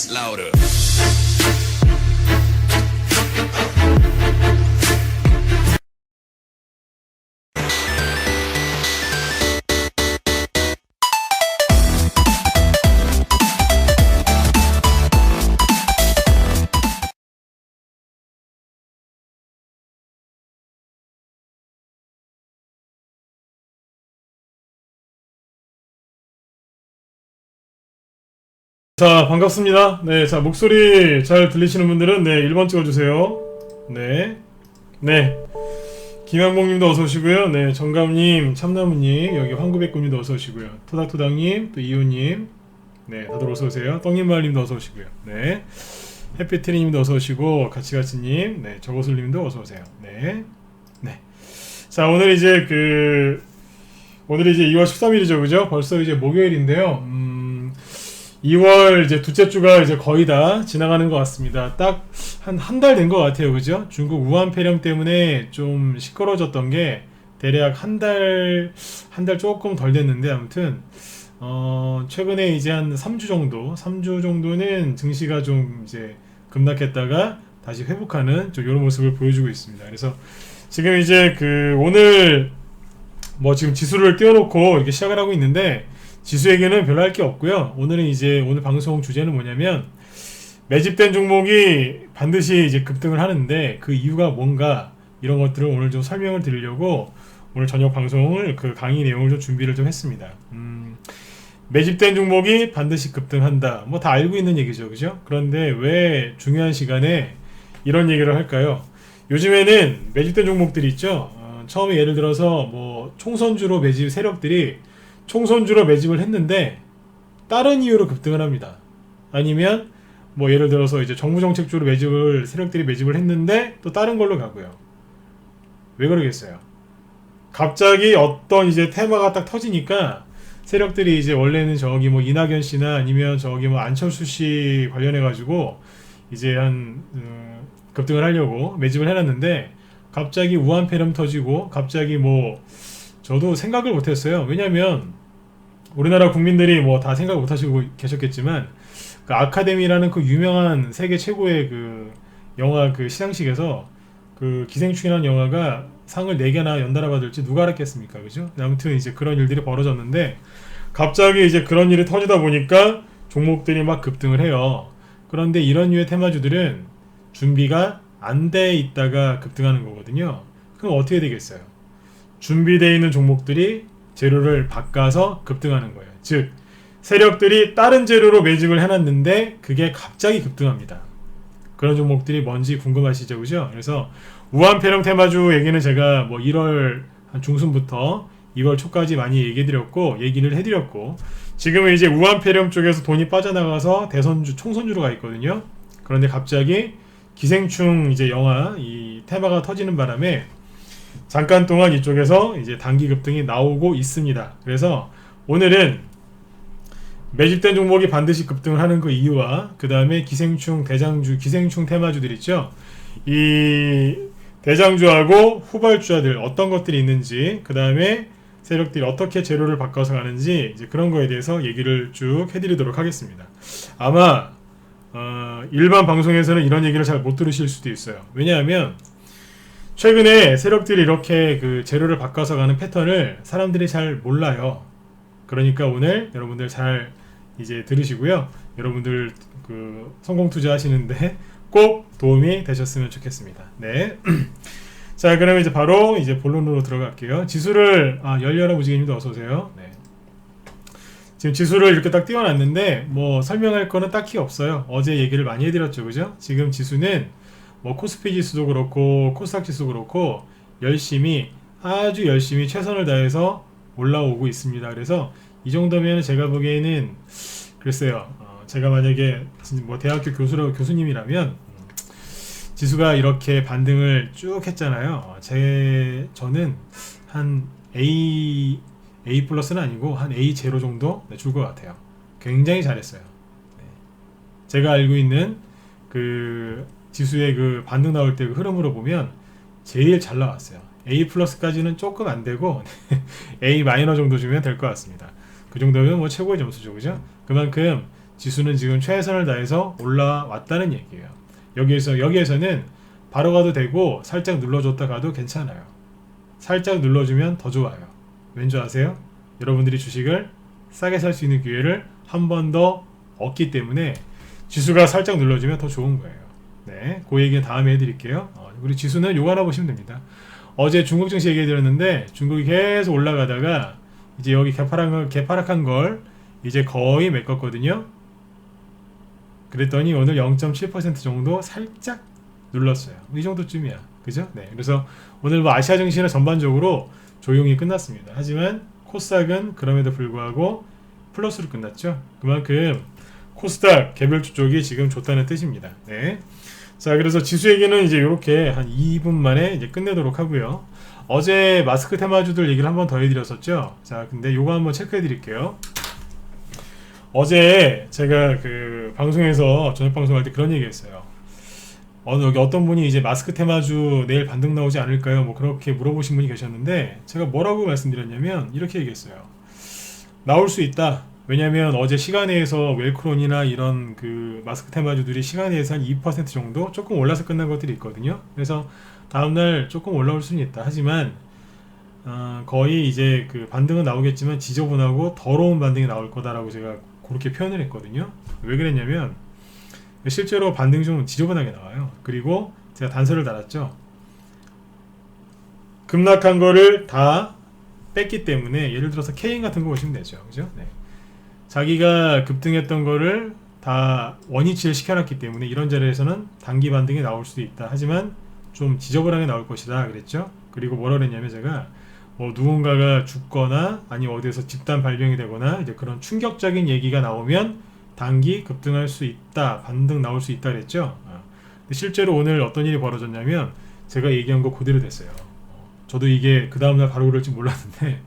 bass louder. 자, 반갑습니다. 네, 자, 목소리 잘 들리시는 분들은 네, 1번 찍어주세요. 네. 네. 김양봉님도 어서오시고요. 네, 정감님, 참나무님, 여기 황구백구님도 어서오시고요. 토닥토닥님, 또 이호님, 네, 다들 어서오세요. 떡님마을님도 어서오시고요. 네. 해피트리님도 어서오시고, 가치가치님, 네, 저거슬님도 어서오세요. 네. 네. 자, 오늘 이제 오늘이 이제 2월 13일이죠, 그죠? 벌써 이제 목요일인데요. 2월 이제 둘째 주가 이제 거의 다 지나가는 것 같습니다. 딱 한 달 된 것 같아요, 그죠? 중국 우한 폐렴 때문에 좀 시끄러워졌던 게 대략 한 달 조금 덜 됐는데 아무튼 최근에 이제 한 3주 정도는 증시가 좀 이제 급락했다가 다시 회복하는 좀 이런 모습을 보여주고 있습니다. 그래서 지금 이제 오늘 뭐 지금 지수를 띄워놓고 이렇게 시작을 하고 있는데. 지수 얘기는 별로 할 게 없고요. 오늘 방송 주제는 뭐냐면 매집된 종목이 반드시 이제 급등을 하는데 그 이유가 뭔가 이런 것들을 오늘 좀 설명을 드리려고 오늘 저녁 방송을 강의 내용을 좀 준비를 좀 했습니다. 매집된 종목이 반드시 급등한다. 뭐 다 알고 있는 얘기죠, 그죠? 그런데 왜 중요한 시간에 이런 얘기를 할까요? 요즘에는 매집된 종목들이 있죠. 처음에 예를 들어서 뭐 총선주로 매집 세력들이 총선주로 매집을 했는데 다른 이유로 급등을 합니다. 아니면 뭐 예를 들어서 이제 정부 정책주로 세력들이 매집을 했는데 또 다른 걸로 가고요. 왜 그러겠어요? 갑자기 어떤 이제 테마가 딱 터지니까 세력들이 이제 원래는 저기 뭐 이낙연 씨나 아니면 저기 뭐 안철수 씨 관련해 가지고 이제 급등을 하려고 매집을 해놨는데 갑자기 우한 폐렴 터지고 갑자기 뭐 저도 생각을 못했어요. 왜냐면 우리나라 국민들이 뭐 다 생각 못하시고 계셨겠지만 아카데미라는 유명한 세계 최고의 영화 시상식에서 기생충이라는 영화가 상을 4개나 연달아 받을지 누가 알았겠습니까, 그죠? 아무튼 이제 그런 일들이 벌어졌는데 갑자기 이제 그런 일이 터지다 보니까 종목들이 막 급등을 해요. 그런데 이런 류의 테마주들은 준비가 안 돼 있다가 급등하는 거거든요. 그럼 어떻게 되겠어요? 준비되어 있는 종목들이 재료를 바꿔서 급등하는 거예요. 즉 세력들이 다른 재료로 매집을 해놨는데 그게 갑자기 급등합니다. 그런 종목들이 뭔지 궁금하시죠, 그죠? 그래서 우한 폐렴 테마주 얘기는 제가 뭐 1월 한 중순부터 2월 초까지 많이 얘기를 해드렸고 지금은 이제 우한 폐렴 쪽에서 돈이 빠져나가서 총선주로 가 있거든요. 그런데 갑자기 기생충 이제 영화 이 테마가 터지는 바람에 잠깐 동안 이쪽에서 이제 단기 급등이 나오고 있습니다. 그래서 오늘은 매집된 종목이 반드시 급등을 하는 그 이유와 그 다음에 기생충 테마주들 있죠. 이 대장주하고 후발주자들 어떤 것들이 있는지 그 다음에 세력들이 어떻게 재료를 바꿔서 가는지 이제 그런 거에 대해서 얘기를 쭉 해드리도록 하겠습니다. 아마 일반 방송에서는 이런 얘기를 잘 못 들으실 수도 있어요. 왜냐하면 최근에 세력들이 이렇게 재료를 바꿔서 가는 패턴을 사람들이 잘 몰라요. 그러니까 오늘 여러분들 잘 이제 들으시고요. 여러분들 성공 투자하시는데 꼭 도움이 되셨으면 좋겠습니다. 네. 자, 그러면 이제 바로 이제 본론으로 들어갈게요. 지수를 열려라 무지개님도 어서 오세요. 네. 지금 지수를 이렇게 딱 띄워놨는데 뭐 설명할 거는 딱히 없어요. 어제 얘기를 많이 해드렸죠, 그죠? 지금 지수는 뭐 코스피 지수도 그렇고 코스닥 지수도 그렇고 아주 열심히 최선을 다해서 올라오고 있습니다. 그래서 이 정도면 제가 보기에는 글쎄요, 제가 만약에 뭐 대학교 교수님이라면 지수가 이렇게 반등을 쭉 했잖아요. 저는 한 A 플러스는 아니고 한 A 제로 정도 줄 것 같아요. 굉장히 잘했어요. 네. 제가 알고 있는 지수의 반등 나올 때 흐름으로 보면 제일 잘 나왔어요. A 플러스까지는 조금 안 되고 A 마이너 정도 주면 될 것 같습니다. 그 정도면 뭐 최고의 점수죠, 그죠? 그만큼 지수는 지금 최선을 다해서 올라왔다는 얘기예요. 여기에서는 바로 가도 되고 살짝 눌러줬다 가도 괜찮아요. 살짝 눌러주면 더 좋아요. 왠지 아세요? 여러분들이 주식을 싸게 살 수 있는 기회를 한 번 더 얻기 때문에 지수가 살짝 눌러주면 더 좋은 거예요. 네, 그 얘기는 다음에 해드릴게요. 우리 지수는 요거 하나 보시면 됩니다. 어제 중국 증시 얘기해드렸는데 중국이 계속 올라가다가 이제 여기 개파락한 걸 이제 거의 메꿨거든요. 그랬더니 오늘 0.7% 정도 살짝 눌렀어요. 이 정도쯤이야. 그죠? 네. 그래서 오늘 뭐 아시아 증시는 전반적으로 조용히 끝났습니다. 하지만 코스닥은 그럼에도 불구하고 플러스로 끝났죠. 그만큼 코스닥 개별주 쪽이 지금 좋다는 뜻입니다. 네. 자, 그래서 지수 얘기는 이제 이렇게 한 2분 만에 이제 끝내도록 하고요. 어제 마스크 테마주들 얘기를 한번 더 해드렸었죠. 자, 근데 요거 한번 체크해 드릴게요. 어제 제가 그 방송에서 저녁 방송할 때 그런 얘기 했어요. 여기 어떤 분이 이제 마스크 테마주 내일 반등 나오지 않을까요? 뭐 그렇게 물어보신 분이 계셨는데 제가 뭐라고 말씀드렸냐면 이렇게 얘기했어요. 나올 수 있다. 왜냐면 어제 시간에서 웰크론이나 이런 그 마스크 테마주들이 시간에서 한 2% 정도 조금 올라서 끝난 것들이 있거든요. 그래서 다음날 조금 올라올 수는 있다. 하지만 거의 이제 그 반등은 나오겠지만 지저분하고 더러운 반등이 나올 거다라고 제가 그렇게 표현을 했거든요. 왜 그랬냐면 실제로 반등이 좀 지저분하게 나와요. 그리고 제가 단서를 달았죠. 급락한 거를 다 뺐기 때문에 예를 들어서 K인 같은 거 보시면 되죠. 그죠? 네. 자기가 급등했던 거를 다 원위치를 시켜놨기 때문에 이런 자리에서는 단기 반등이 나올 수도 있다. 하지만 좀 지저분하게 나올 것이다. 그랬죠? 그리고 뭐라 그랬냐면 제가 뭐 누군가가 죽거나 아니면 어디에서 집단 발병이 되거나 이제 그런 충격적인 얘기가 나오면 단기 급등할 수 있다. 반등 나올 수 있다 그랬죠? 근데 실제로 오늘 어떤 일이 벌어졌냐면 제가 얘기한 거 그대로 됐어요. 저도 이게 그 다음날 바로 그럴지 몰랐는데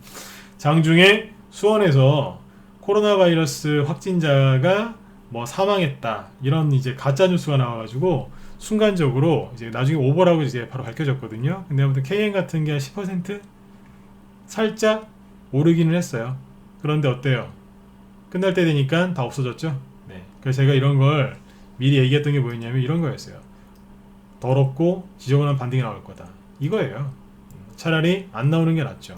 장중에 수원에서 코로나 바이러스 확진자가 뭐 사망했다 이런 이제 가짜 뉴스가 나와가지고 순간적으로 이제 나중에 오버라고 이제 바로 밝혀졌거든요. 근데 아무튼 KN 같은 게 한 10% 살짝 오르기는 했어요. 그런데 어때요? 끝날 때 되니까 다 없어졌죠. 네. 그래서 제가 이런 걸 미리 얘기했던 게 뭐였냐면 이런 거였어요. 더럽고 지저분한 반등이 나올 거다. 이거예요. 차라리 안 나오는 게 낫죠.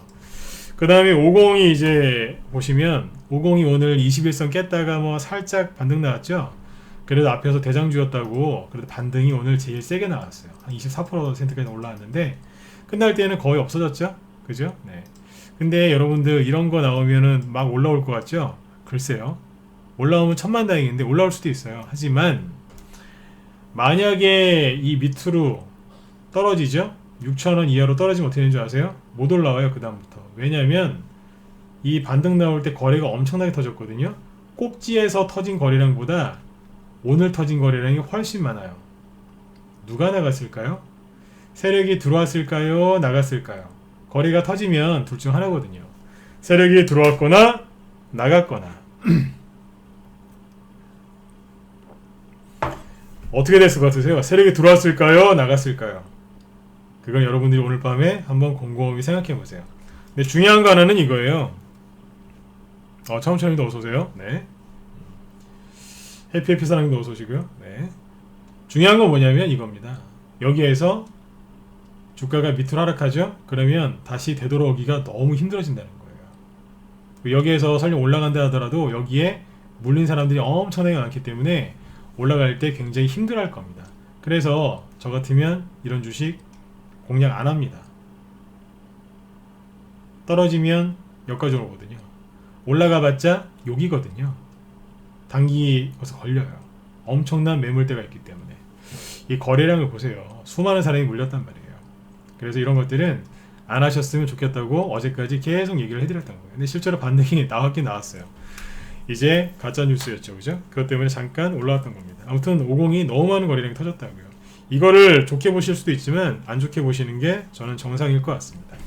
그 다음에 50이 이제 보시면 50이 오늘 21선 깼다가 뭐 살짝 반등 나왔죠. 그래도 앞에서 대장주였다고 그래도 반등이 오늘 제일 세게 나왔어요. 한 24%까지 올라왔는데 끝날 때는 거의 없어졌죠. 그죠? 네. 근데 여러분들 이런 거 나오면은 막 올라올 것 같죠? 글쎄요. 올라오면 천만다행인데 올라올 수도 있어요. 하지만 만약에 이 밑으로 떨어지죠? 6,000원 이하로 떨어지면 어떻게 되는 줄 아세요? 못 올라와요. 그 다음부터. 왜냐면 이 반등 나올 때 거래가 엄청나게 터졌거든요. 꼭지에서 터진 거래량보다 오늘 터진 거래량이 훨씬 많아요. 누가 나갔을까요? 세력이 들어왔을까요? 나갔을까요? 거래가 터지면 둘 중 하나거든요. 세력이 들어왔거나 나갔거나. 어떻게 됐을 것 같으세요? 세력이 들어왔을까요? 나갔을까요? 그건 여러분들이 오늘 밤에 한번 곰곰이 생각해 보세요. 근데 중요한 거 하나는 이거예요. 차움차님도 어서오세요. 네. 해피해피 사랑님도 어서오시고요. 네. 중요한 건 뭐냐면 이겁니다. 여기에서 주가가 밑으로 하락하죠? 그러면 다시 되돌아오기가 너무 힘들어진다는 거예요. 여기에서 설령 올라간다 하더라도 여기에 물린 사람들이 엄청나게 많기 때문에 올라갈 때 굉장히 힘들어할 겁니다. 그래서 저 같으면 이런 주식 공략 안 합니다. 떨어지면 여기까지 오거든요. 올라가봤자 여기거든요. 단기 거기서 걸려요. 엄청난 매물대가 있기 때문에. 이 거래량을 보세요. 수많은 사람이 몰렸단 말이에요. 그래서 이런 것들은 안 하셨으면 좋겠다고 어제까지 계속 얘기를 해드렸던 거예요. 근데 실제로 반등이 나왔긴 나왔어요. 이제 가짜 뉴스였죠, 그죠? 그것 때문에 잠깐 올라왔던 겁니다. 아무튼 50이 너무 많은 거래량이 터졌다고요. 이거를 좋게 보실 수도 있지만 안 좋게 보시는 게 저는 정상일 것 같습니다.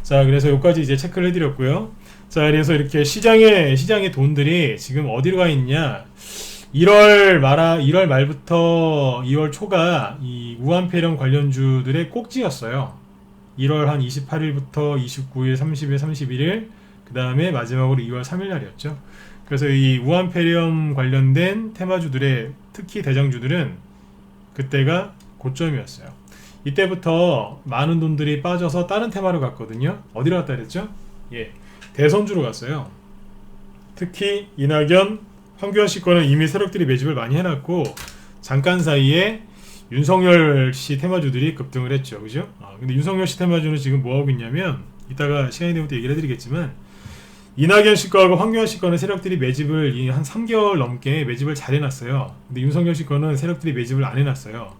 자, 그래서 여기까지 이제 체크를 해드렸고요. 자, 그래서 이렇게 시장의 돈들이 지금 어디로 가 있냐? 1월 말부터 2월 초가 이 우한폐렴 관련주들의 꼭지였어요. 1월 한 28일부터 29일, 30일, 31일 그 다음에 마지막으로 2월 3일 날이었죠. 그래서 이 우한폐렴 관련된 테마주들의 특히 대장주들은 그때가 고점이었어요. 이때부터 많은 돈들이 빠져서 다른 테마로 갔거든요. 어디로 갔다 그랬죠? 예, 대선주로 갔어요. 특히 이낙연, 황교안 씨 거는 이미 세력들이 매집을 많이 해놨고 잠깐 사이에 윤석열 씨 테마주들이 급등을 했죠. 그죠? 근데 윤석열 씨 테마주는 지금 뭐하고 있냐면 이따가 시간이 되면 또 얘기를 해드리겠지만 이낙연 씨 거하고 황교안 씨 거는 세력들이 매집을 한 3개월 넘게 매집을 잘 해놨어요. 근데 윤석열 씨 거는 세력들이 매집을 안 해놨어요.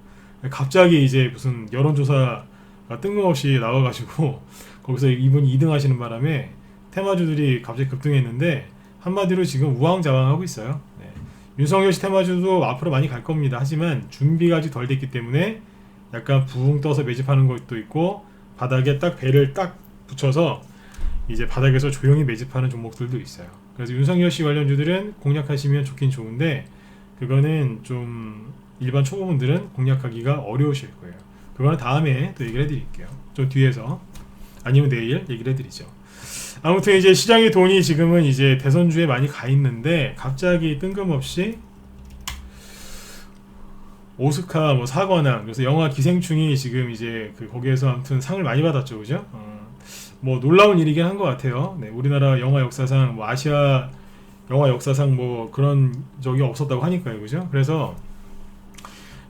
갑자기 이제 무슨 여론조사가 뜬금없이 나와가지고 거기서 이분이 2등 하시는 바람에 테마주들이 갑자기 급등했는데 한마디로 지금 우왕좌왕하고 있어요. 네. 윤석열 씨 테마주도 앞으로 많이 갈 겁니다. 하지만 준비가 아직 덜 됐기 때문에 약간 붕 떠서 매집하는 것도 있고 바닥에 딱 배를 딱 붙여서 이제 바닥에서 조용히 매집하는 종목들도 있어요. 그래서 윤석열 씨 관련주들은 공략하시면 좋긴 좋은데 그거는 좀 일반 초보분들은 공략하기가 어려우실 거예요. 그거는 다음에 또 얘기를 해드릴게요. 좀 뒤에서 아니면 내일 얘기를 해드리죠. 아무튼 이제 시장의 돈이 지금은 이제 대선주에 많이 가 있는데 갑자기 뜬금없이 오스카 뭐 사관왕 그래서 영화 기생충이 지금 이제 거기에서 아무튼 상을 많이 받았죠, 그죠? 뭐 놀라운 일이긴 한 것 같아요. 네, 우리나라 영화 역사상 뭐 아시아 영화 역사상 뭐 그런 적이 없었다고 하니까요, 그죠? 그래서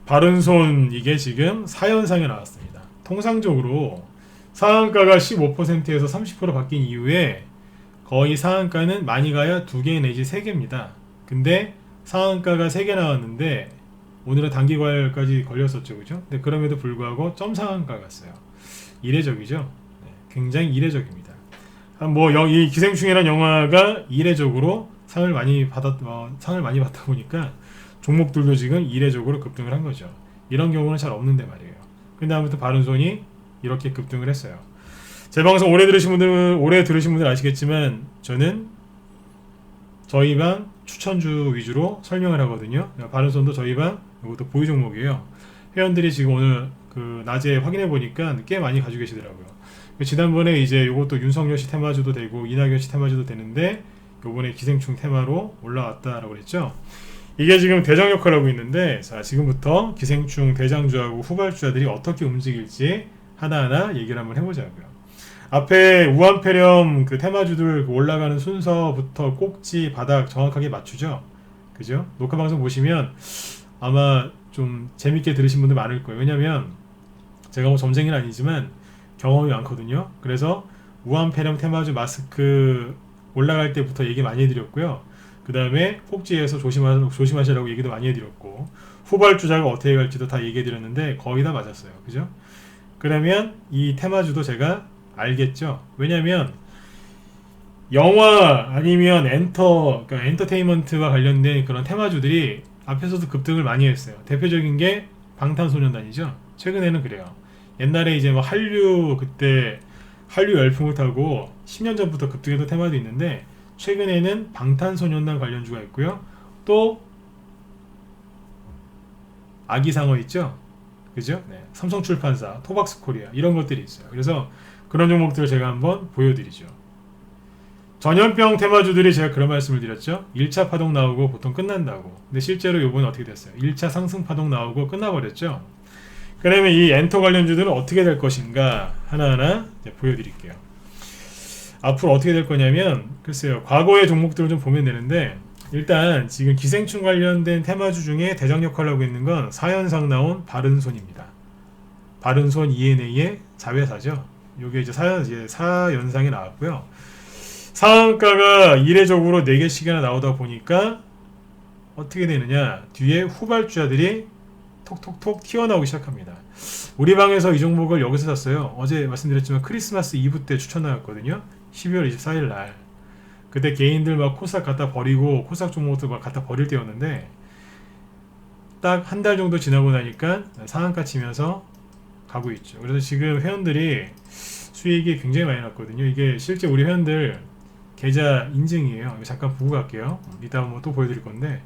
바른손 이게 지금 4연상에 나왔습니다. 통상적으로 상한가가 15%에서 30% 바뀐 이후에 거의 상한가는 많이 가야 2개 내지 3개입니다. 근데 상한가가 3개 나왔는데 오늘은 단기과열까지 걸렸었죠, 그죠? 근데 그럼에도 불구하고 점 상한가 갔어요. 이례적이죠? 네, 굉장히 이례적입니다. 이 기생충이라는 영화가 이례적으로 상을 많이 받다 보니까 종목들도 지금 이례적으로 급등을 한 거죠. 이런 경우는 잘 없는데 말이에요. 근데 아무튼 바른손이 이렇게 급등을 했어요. 제 방송 오래 들으신 분들 아시겠지만 저는 저희 방 추천주 위주로 설명을 하거든요. 바른손도 저희 방 이것도 보유 종목이에요. 회원들이 지금 오늘 낮에 확인해 보니까 꽤 많이 가지고 계시더라고요. 지난번에 이제 이것도 윤석열 씨 테마주도 되고 이낙연 씨 테마주도 되는데 요번에 기생충 테마로 올라왔다라고 그랬죠. 이게 지금 대장 역할을 하고 있는데 자, 지금부터 기생충 대장주하고 후발주자들이 어떻게 움직일지 하나하나 얘기를 한번 해보자고요. 앞에 우한폐렴 테마주들 올라가는 순서부터 꼭지 바닥 정확하게 맞추죠. 그죠? 녹화방송 보시면 아마 좀 재밌게 들으신 분들 많을 거예요. 왜냐면 제가 뭐 점쟁이는 아니지만 경험이 많거든요. 그래서 우한폐렴 테마주 마스크 올라갈 때부터 얘기 많이 해드렸고요. 그 다음에 꼭지에서 조심하시라고 얘기도 많이 해드렸고 후발주자가 어떻게 갈지도 다 얘기해드렸는데 거의 다 맞았어요. 그죠? 그러면 이 테마주도 제가 알겠죠? 왜냐면 영화 아니면 그러니까 엔터테인먼트와 관련된 그런 테마주들이 앞에서도 급등을 많이 했어요. 대표적인 게 방탄소년단이죠. 최근에는 그래요. 옛날에 이제 뭐 한류 열풍을 타고 10년 전부터 급등했던 테마도 있는데 최근에는 방탄소년단 관련주가 있고요. 또 아기상어 있죠? 그죠? 네. 삼성출판사, 토박스코리아 이런 것들이 있어요. 그래서 그런 종목들을 제가 한번 보여드리죠. 전염병 테마주들이 제가 그런 말씀을 드렸죠. 1차 파동 나오고 보통 끝난다고. 근데 실제로 요번에 어떻게 됐어요? 1차 상승 파동 나오고 끝나버렸죠. 그러면 이 엔터 관련주들은 어떻게 될 것인가 하나하나 보여드릴게요. 앞으로 어떻게 될 거냐면 글쎄요. 과거의 종목들을 좀 보면 되는데 일단 지금 기생충 관련된 테마주 중에 대장 역할을 하고 있는 건 4연상 나온 바른손입니다. 바른손 ENA의 자회사죠. 요게 이제 4연상에 나왔고요. 상한가가 이례적으로 4개씩이나 나오다 보니까 어떻게 되느냐 뒤에 후발주자들이 톡톡톡 튀어나오기 시작합니다. 우리 방에서 이 종목을 여기서 샀어요. 어제 말씀드렸지만 크리스마스 이브 때 추천 나왔거든요. 12월 24일 날 그때 개인들 막 코스닥 갖다 버리고 코스닥 종목도 막 갖다 버릴 때였는데 딱 한 달 정도 지나고 나니까 상한가 치면서 가고 있죠. 그래서 지금 회원들이 수익이 굉장히 많이 났거든요. 이게 실제 우리 회원들 계좌 인증이에요. 잠깐 보고 갈게요. 이따 한번 또 보여드릴 건데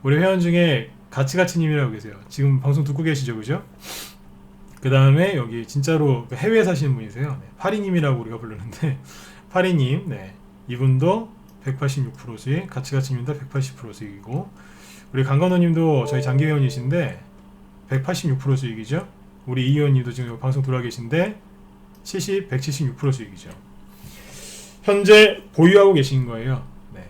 우리 회원 중에 가치가치님이라고 계세요. 지금 방송 듣고 계시죠, 그죠? 그 다음에 여기 진짜로 해외에 사시는 분이세요. 파리님이라고 우리가 부르는데 파리님, 네. 이분도 186% 수익, 가치가치님도 180% 수익이고, 우리 강건호님도 저희 장기회원이신데 186% 수익이죠. 우리 이 의원님도 지금 방송 들어와 계신데 176% 수익이죠. 현재 보유하고 계신 거예요. 네.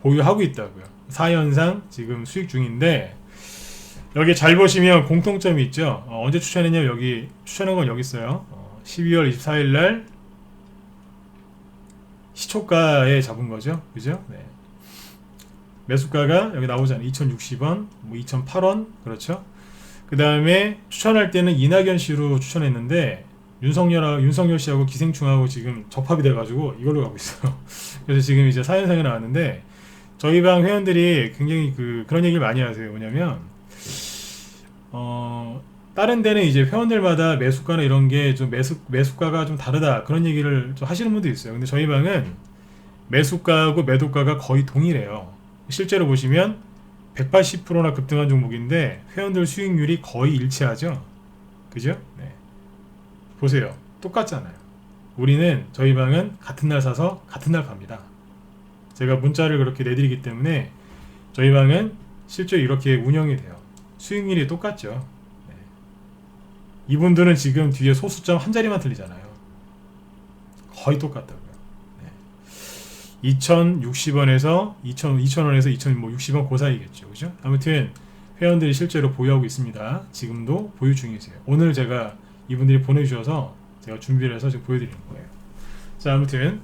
보유하고 있다고요. 4연상 지금 수익 중인데, 여기 잘 보시면 공통점이 있죠. 언제 추천했냐면 여기 추천한 건 여기 있어요. 12월 24일 날 시초가에 잡은 거죠. 그죠? 네. 매수가가 여기 나오잖아요. 2060원, 뭐 2008원, 그렇죠? 그 다음에 추천할 때는 이낙연 씨로 추천했는데 윤석열 씨하고 기생충하고 지금 접합이 돼가지고 이걸로 가고 있어요. 그래서 지금 이제 4연상에 나왔는데, 저희 방 회원들이 굉장히 그런 얘기를 많이 하세요. 뭐냐면 다른 데는 이제 회원들마다 매수가나 이런 게 좀 매수가가 좀 다르다, 그런 얘기를 좀 하시는 분도 있어요. 근데 저희 방은 매수가하고 매도가가 거의 동일해요. 실제로 보시면 180%나 급등한 종목인데 회원들 수익률이 거의 일치하죠. 그죠? 네. 보세요. 똑같잖아요. 우리는, 저희 방은 같은 날 사서 같은 날 팝니다. 제가 문자를 그렇게 내드리기 때문에 저희 방은 실제로 이렇게 운영이 돼요. 수익률이 똑같죠. 네. 이분들은 지금 뒤에 소수점 한 자리만 틀리잖아요. 거의 똑같다고요. 네. 2060원에서 2000원에서 2060원 그 사이겠죠. 그죠? 아무튼 회원들이 실제로 보유하고 있습니다. 지금도 보유 중이세요. 오늘 제가 이분들이 보내주셔서 제가 준비를 해서 지금 보여드리는 거예요. 자, 아무튼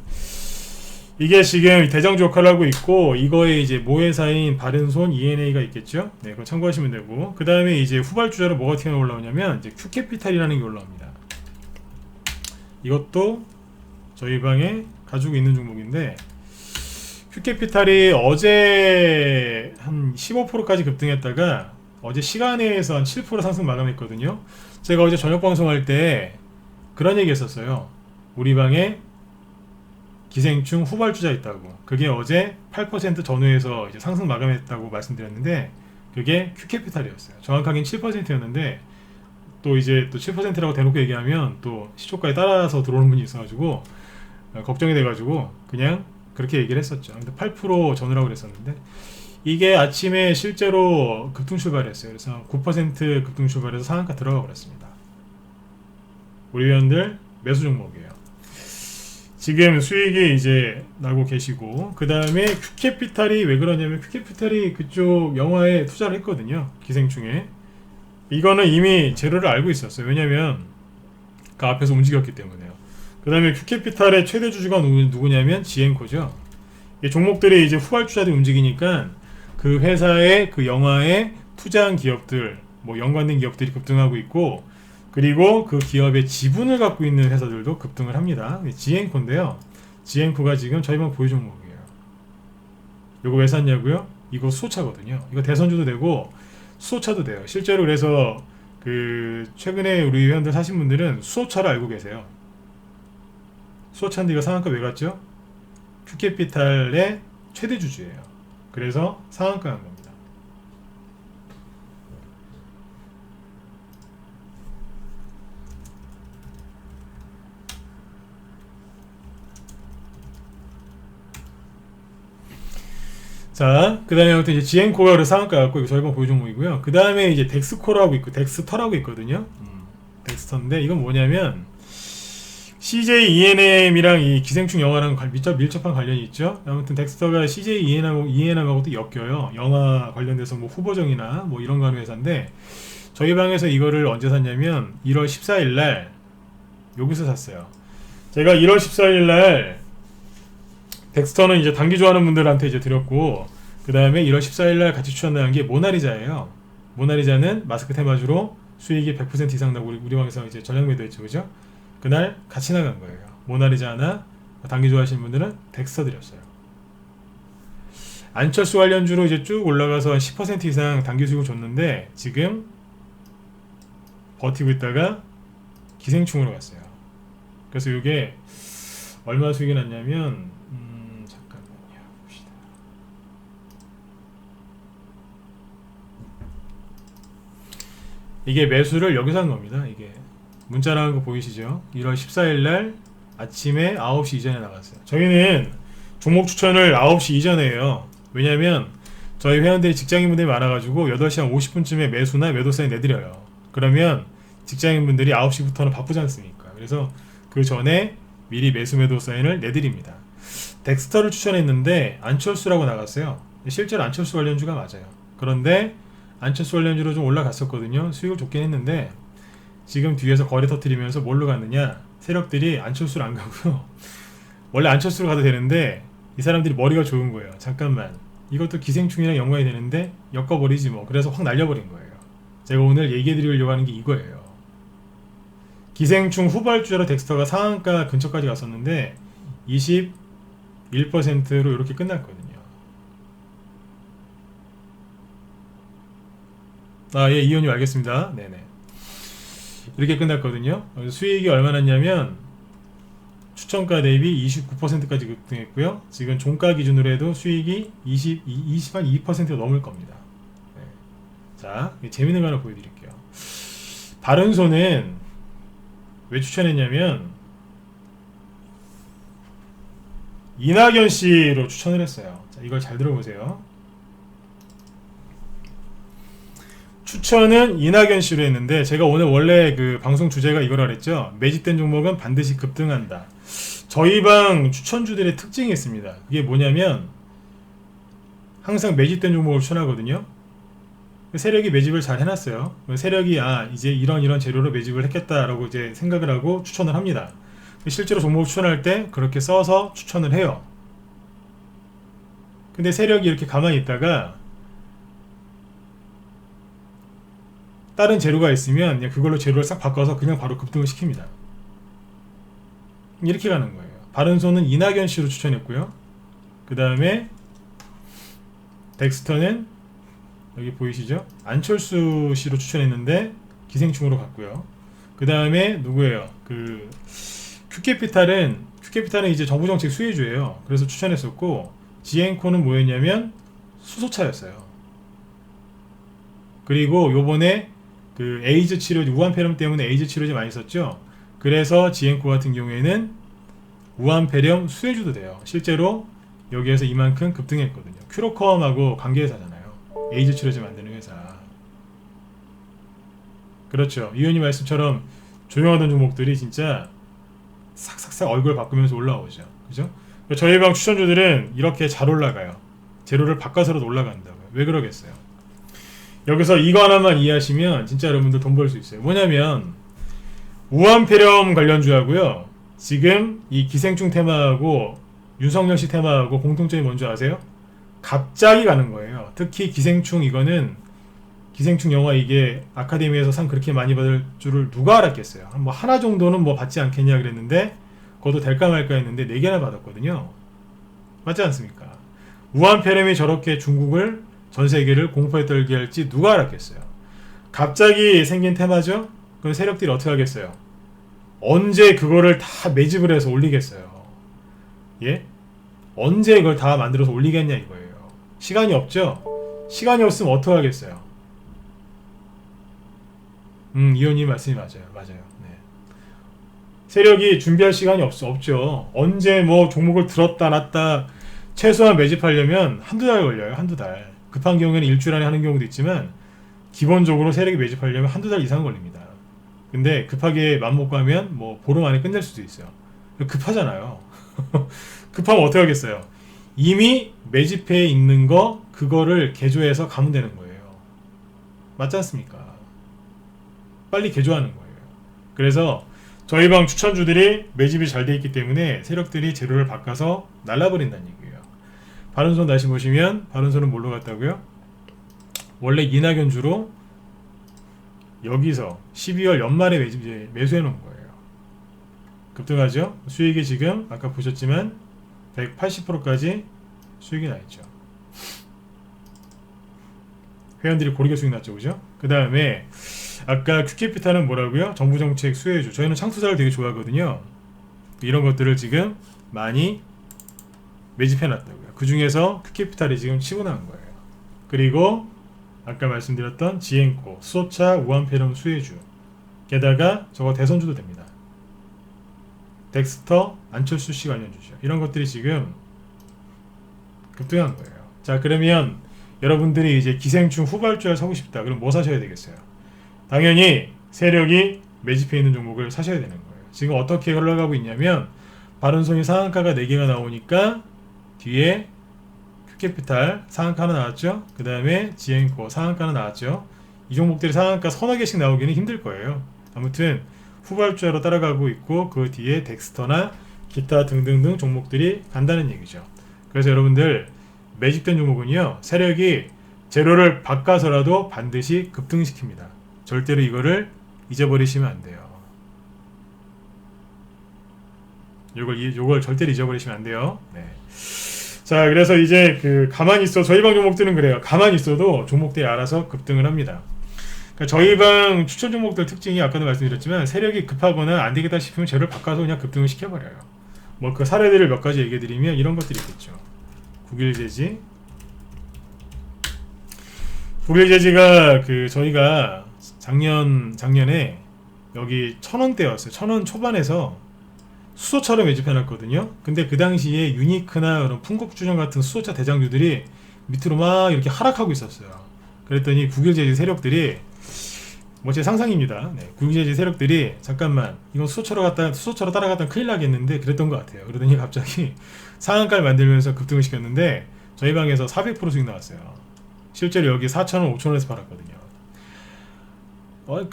이게 지금 대장주 역할을 하고 있고, 이거에 이제 모회사인 바른손 ENA가 있겠죠. 네, 그거 참고하시면 되고, 그 다음에 이제 후발주자로 뭐가 튀어 올라오냐면 이제 Q캐피탈이라는 게 올라옵니다. 이것도 저희 방에 가지고 있는 종목인데, Q캐피탈이 어제 한 15%까지 급등했다가 어제 시간에서 한 7% 상승 마감했거든요. 제가 어제 저녁 방송할 때 그런 얘기 했었어요. 우리 방에 기생충 후발주자 있다고. 그게 어제 8% 전후에서 이제 상승 마감했다고 말씀드렸는데, 그게 Q캐피탈이었어요. 정확하게는 7%였는데 또 이제 또 7%라고 대놓고 얘기하면 또 시초가에 따라서 들어오는 분이 있어가지고 걱정이 돼가지고 그냥 그렇게 얘기를 했었죠. 근데 8% 전후라고 그랬었는데, 이게 아침에 실제로 급등 출발했어요. 그래서 9% 급등 출발해서 상한가 들어가 버렸습니다. 우리 회원들 매수 종목이에요. 지금 수익이 이제 나고 계시고, 그 다음에 Q캐피탈이 왜 그러냐면 Q캐피탈이 그쪽 영화에 투자를 했거든요. 기생충에. 이거는 이미 재료를 알고 있었어요. 왜냐면 그 앞에서 움직였기 때문에요. 그 다음에 Q캐피탈의 최대 주주가 누구냐면 지앤코죠. 이 종목들이 이제 후발주자들이 움직이니까 그 회사의 그 영화에 투자한 기업들, 뭐 연관된 기업들이 급등하고 있고, 그리고 그 기업의 지분을 갖고 있는 회사들도 급등을 합니다. 지앤코인데요. 지앤코가 지금 저희 방 보유 종목이에요. 이거 왜 샀냐고요? 이거 수소차거든요. 이거 대선주도 되고 수소차도 돼요. 실제로 그래서 그 최근에 우리 회원들 사신 분들은 수소차를 알고 계세요. 수소차인데 이거 상한가 왜 갔죠? Q캐피탈의 최대 주주예요. 그래서 상한가 간 겁니다. 자, 그 다음에 아무튼 이제 지앤코가 그래서 상한가 갖고 이거 저희 방 보유 종목이고요. 그 다음에 이제 덱스코라고 있고 덱스터라고 있거든요. 덱스터인데 이건 뭐냐면 CJ ENM이랑 이 기생충 영화랑 밀접한 관련이 있죠. 아무튼 덱스터가 CJ ENM하고도 엮여요. 영화 관련돼서 뭐 후보정이나 뭐 이런 거 하는 회사인데, 저희 방에서 이거를 언제 샀냐면 1월 14일 날 여기서 샀어요. 제가 1월 14일 날 덱스터는 이제 단기 좋아하는 분들한테 이제 드렸고, 그 다음에 1월 14일 날 같이 추천한 게 모나리자예요. 모나리자는 마스크 테마주로 수익이 100% 이상 나고 우리 방에서 이제 전략 매도했죠, 그죠? 그날 같이 나간 거예요. 모나리자 하나, 단기 좋아하시는 분들은 덱스터 드렸어요. 안철수 관련주로 이제 쭉 올라가서 한 10% 이상 단기 수익을 줬는데, 지금 버티고 있다가 기생충으로 갔어요. 그래서 이게 얼마 수익이 났냐면 잠깐만요, 봅시다. 이게 매수를 여기서 한 겁니다. 이게 문자 나온 거 보이시죠? 1월 14일 날 아침에 9시 이전에 나갔어요. 저희는 종목 추천을 9시 이전에 해요. 왜냐면 저희 회원들이 직장인분들이 많아가지고 8시 한 50분쯤에 매수나 매도 사인 내드려요. 그러면 직장인분들이 9시부터는 바쁘지 않습니까? 그래서 그 전에 미리 매수 매도 사인을 내드립니다. 덱스터를 추천했는데 안철수라고 나갔어요. 실제로 안철수 관련주가 맞아요. 그런데 안철수 관련주로 좀 올라갔었거든요. 수익을 좋긴 했는데 지금 뒤에서 거래 터뜨리면서 뭘로 갔느냐, 세력들이 안철수를 안 가고요. 원래 안철수로 가도 되는데 이 사람들이 머리가 좋은 거예요. 잠깐만, 이것도 기생충이랑 연관이 되는데 엮어버리지 뭐. 그래서 확 날려버린 거예요. 제가 오늘 얘기해드리려고 하는 게 이거예요. 기생충 후발주자로 덱스터가 상한가 근처까지 갔었는데 21%로 이렇게 끝났거든요. 예, 이현님 알겠습니다. 네네. 이렇게 끝났거든요. 수익이 얼마 났냐면 추천가 대비 29%까지 급등했고요. 지금 종가 기준으로 해도 수익이 22%가 넘을 겁니다. 네. 자, 재밌는 거 하나 보여드릴게요. 바른손은 왜 추천했냐면 이낙연 씨로 추천을 했어요. 자, 이걸 잘 들어보세요. 추천은 이낙연 씨로 했는데 제가 오늘 원래 그 방송 주제가 이거라 그랬죠. 매집된 종목은 반드시 급등한다. 저희 방 추천주들의 특징이 있습니다. 그게 뭐냐면 항상 매집된 종목을 추천하거든요. 세력이 매집을 잘 해놨어요. 세력이 이제 이런 재료로 매집을 했겠다라고 이제 생각을 하고 추천을 합니다. 실제로 종목을 추천할 때 그렇게 써서 추천을 해요. 근데 세력이 이렇게 가만히 있다가 다른 재료가 있으면 그냥 그걸로 재료를 싹 바꿔서 그냥 바로 급등을 시킵니다. 이렇게 가는 거예요. 바른손은 이낙연 씨로 추천했고요. 그 다음에 덱스터는 여기 보이시죠? 안철수 씨로 추천했는데 기생충으로 갔고요. 그 다음에 누구예요? 그 큐캐피탈은 이제 정부정책 수혜주예요. 그래서 추천했었고, 지앤코는 뭐였냐면 수소차였어요. 그리고 요번에 그 에이즈 치료제, 우한폐렴 때문에 에이즈 치료제 많이 썼죠. 그래서 지앤코 같은 경우에는 우한폐렴 수혜주도 돼요. 실제로 여기에서 이만큼 급등했거든요. 큐로컴하고 관계회사잖아요. 에이즈 치료제 만드는 회사. 그렇죠. 이 의원님 말씀처럼 조용하던 종목들이 진짜 싹싹싹 얼굴 바꾸면서 올라오죠. 그죠? 저희 방 추천주들은 이렇게 잘 올라가요. 재료를 바꿔서라도 올라간다고요. 왜 그러겠어요? 여기서 이거 하나만 이해하시면 진짜 여러분들 돈 벌 수 있어요. 뭐냐면 우한폐렴 관련주하고요, 지금 이 기생충 테마하고 윤석열 씨 테마하고 공통점이 뭔지 아세요? 갑자기 가는 거예요. 특히 기생충, 이거는 기생충 영화 이게 아카데미에서 상 그렇게 많이 받을 줄을 누가 알았겠어요. 뭐 하나 정도는 뭐 받지 않겠냐 그랬는데 그것도 될까 말까 했는데 4개나 받았거든요. 맞지 않습니까? 우한폐렴이 저렇게 중국을, 전 세계를 공포에 떨게 할지 누가 알았겠어요. 갑자기 생긴 테마죠. 그럼 세력들이 어떻게 하겠어요? 언제 그거를 다 매집을 해서 올리겠어요? 예? 언제 이걸 다 만들어서 올리겠냐 이거예요. 시간이 없죠? 시간이 없으면 어떻게 하겠어요? 이현님 말씀이 맞아요. 네. 세력이 준비할 시간이 없죠. 언제 뭐 종목을 들었다 놨다 최소한 매집하려면 한두 달 걸려요. 한두 달. 급한 경우에는 일주일 안에 하는 경우도 있지만 기본적으로 세력이 매집하려면 한두 달 이상 걸립니다. 근데 급하게 맘먹고 하면 뭐 보름 안에 끝낼 수도 있어요. 급하잖아요. 급하면 어떻게 하겠어요? 이미 매집해 있는 거 그거를 개조해서 가면 되는 거예요. 맞지 않습니까? 빨리 개조하는 거예요. 그래서 저희 방 추천주들이 매집이 잘 돼 있기 때문에 세력들이 재료를 바꿔서 날라버린다는 얘기예요. 바른손 다시 보시면 바른손은 뭘로 갔다고요? 원래 이낙연주로 여기서 12월 연말에 매수해 놓은 거예요. 급등하죠? 수익이 지금 아까 보셨지만 180%까지 수익이 나 있죠. 회원들이 고르게 수익 났죠, 그죠? 그 다음에 아까 큐캐피탈은 뭐라고요? 정부정책 수혜주. 저희는 창투자를 되게 좋아하거든요. 이런 것들을 지금 많이 매집해 놨다고요. 그 중에서 큐캐피탈이 지금 치고 나온 거예요. 그리고 아까 말씀드렸던 지앤코, 수소차, 우한폐렴 수혜주. 게다가 저거 대선주도 됩니다. 덱스터, 안철수 씨가 알려주죠. 이런 것들이 지금 급등한 거예요. 자, 그러면 여러분들이 이제 기생충 후발주에 사고 싶다. 그럼 뭐 사셔야 되겠어요? 당연히 세력이 매집해 있는 종목을 사셔야 되는 거예요. 지금 어떻게 흘러가고 있냐면 바른송이 상한가가 4개가 나오니까 뒤에 큐캐피탈 상한가 하나 나왔죠. 그 다음에 지앤코 상한가 하나 나왔죠. 이 종목들이 상한가 서너 개씩 나오기는 힘들 거예요. 아무튼 후발주로 따라가고 있고 그 뒤에 덱스터나 기타 등등등 종목들이 간다는 얘기죠. 그래서 여러분들 매집된 종목은요, 세력이 재료를 바꿔서라도 반드시 급등시킵니다. 절대로 이거를 잊어버리시면 안 돼요. 요걸 절대로 잊어버리시면 안 돼요. 네. 자, 그래서 이제 가만히 있어. 저희 방 종목들은 그래요. 가만히 있어도 종목들이 알아서 급등을 합니다. 그러니까 저희 방 추천 종목들 특징이 아까도 말씀드렸지만 세력이 급하거나 안 되겠다 싶으면 재료를 바꿔서 그냥 급등을 시켜버려요. 뭐 그 사례들을 몇 가지 얘기해드리면 이런 것들이 있겠죠. 국일제지. 국일제지가 저희가 작년에 여기 1,000원대였어요. 1,000원 초반에서 수소차로 매집해놨거든요. 근데 그 당시에 유니크나 그런 풍국주정 같은 수소차 대장주들이 밑으로 막 이렇게 하락하고 있었어요. 그랬더니 국일제지 세력들이 제 상상입니다. 네, 국일제지 세력들이 잠깐만 이건 수소차로 따라갔다 큰일 나겠는데 그랬던 것 같아요. 그러더니 갑자기 상한가를 만들면서 급등을 시켰는데 저희 방에서 400% 수익 나왔어요. 실제로 여기 4,000원, 5,000원에서 팔았거든요.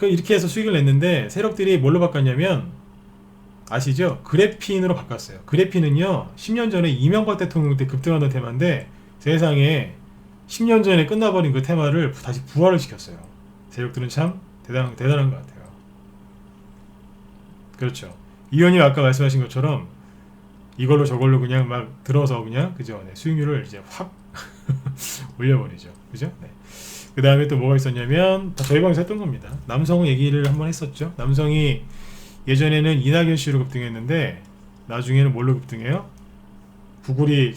이렇게 해서 수익을 냈는데 세력들이 뭘로 바꿨냐면 아시죠? 그래핀으로 바꿨어요. 그래핀은요 10년 전에 이명박 대통령 때 급등하던 테마인데 세상에 10년 전에 끝나버린 그 테마를 다시 부활을 시켰어요. 세력들은 참 대단한 것 같아요. 그렇죠. 이 의원님 아까 말씀하신 것처럼 이걸로 저걸로 그냥 막 들어서 그냥 그죠? 네, 수익률을 이제 확 올려버리죠. 그죠? 네. 그 다음에 또 뭐가 있었냐면 다 저희 방에서 했던 겁니다. 남성 얘기를 한번 했었죠. 남성이 예전에는 이낙연 씨로 급등했는데 나중에는 뭘로 급등해요? 구글이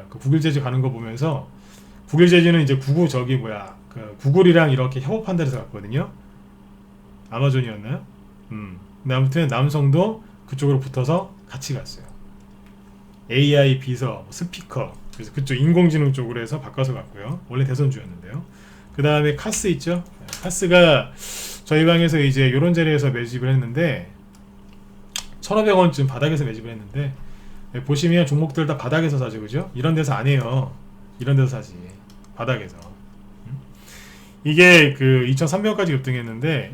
구글제지 가는 거 보면서 구글제지는 이제 구글이랑 이렇게 협업한다 해서 갔거든요. 아마존이었나요? 근데 아무튼 남성도 그쪽으로 붙어서 같이 갔어요. AI 비서, 스피커, 그래서 그쪽 인공지능 쪽으로 해서 바꿔서 갔고요. 원래 대선주였는데요. 그 다음에 카스 있죠? 카스가 저희 방에서 이제 요런 자리에서 매집을 했는데 1,500원쯤 바닥에서 매집을 했는데 보시면 종목들 다 바닥에서 사죠. 그죠? 이런 데서 안 해요. 이런 데서 사지. 바닥에서. 이게 2,300원까지 급등했는데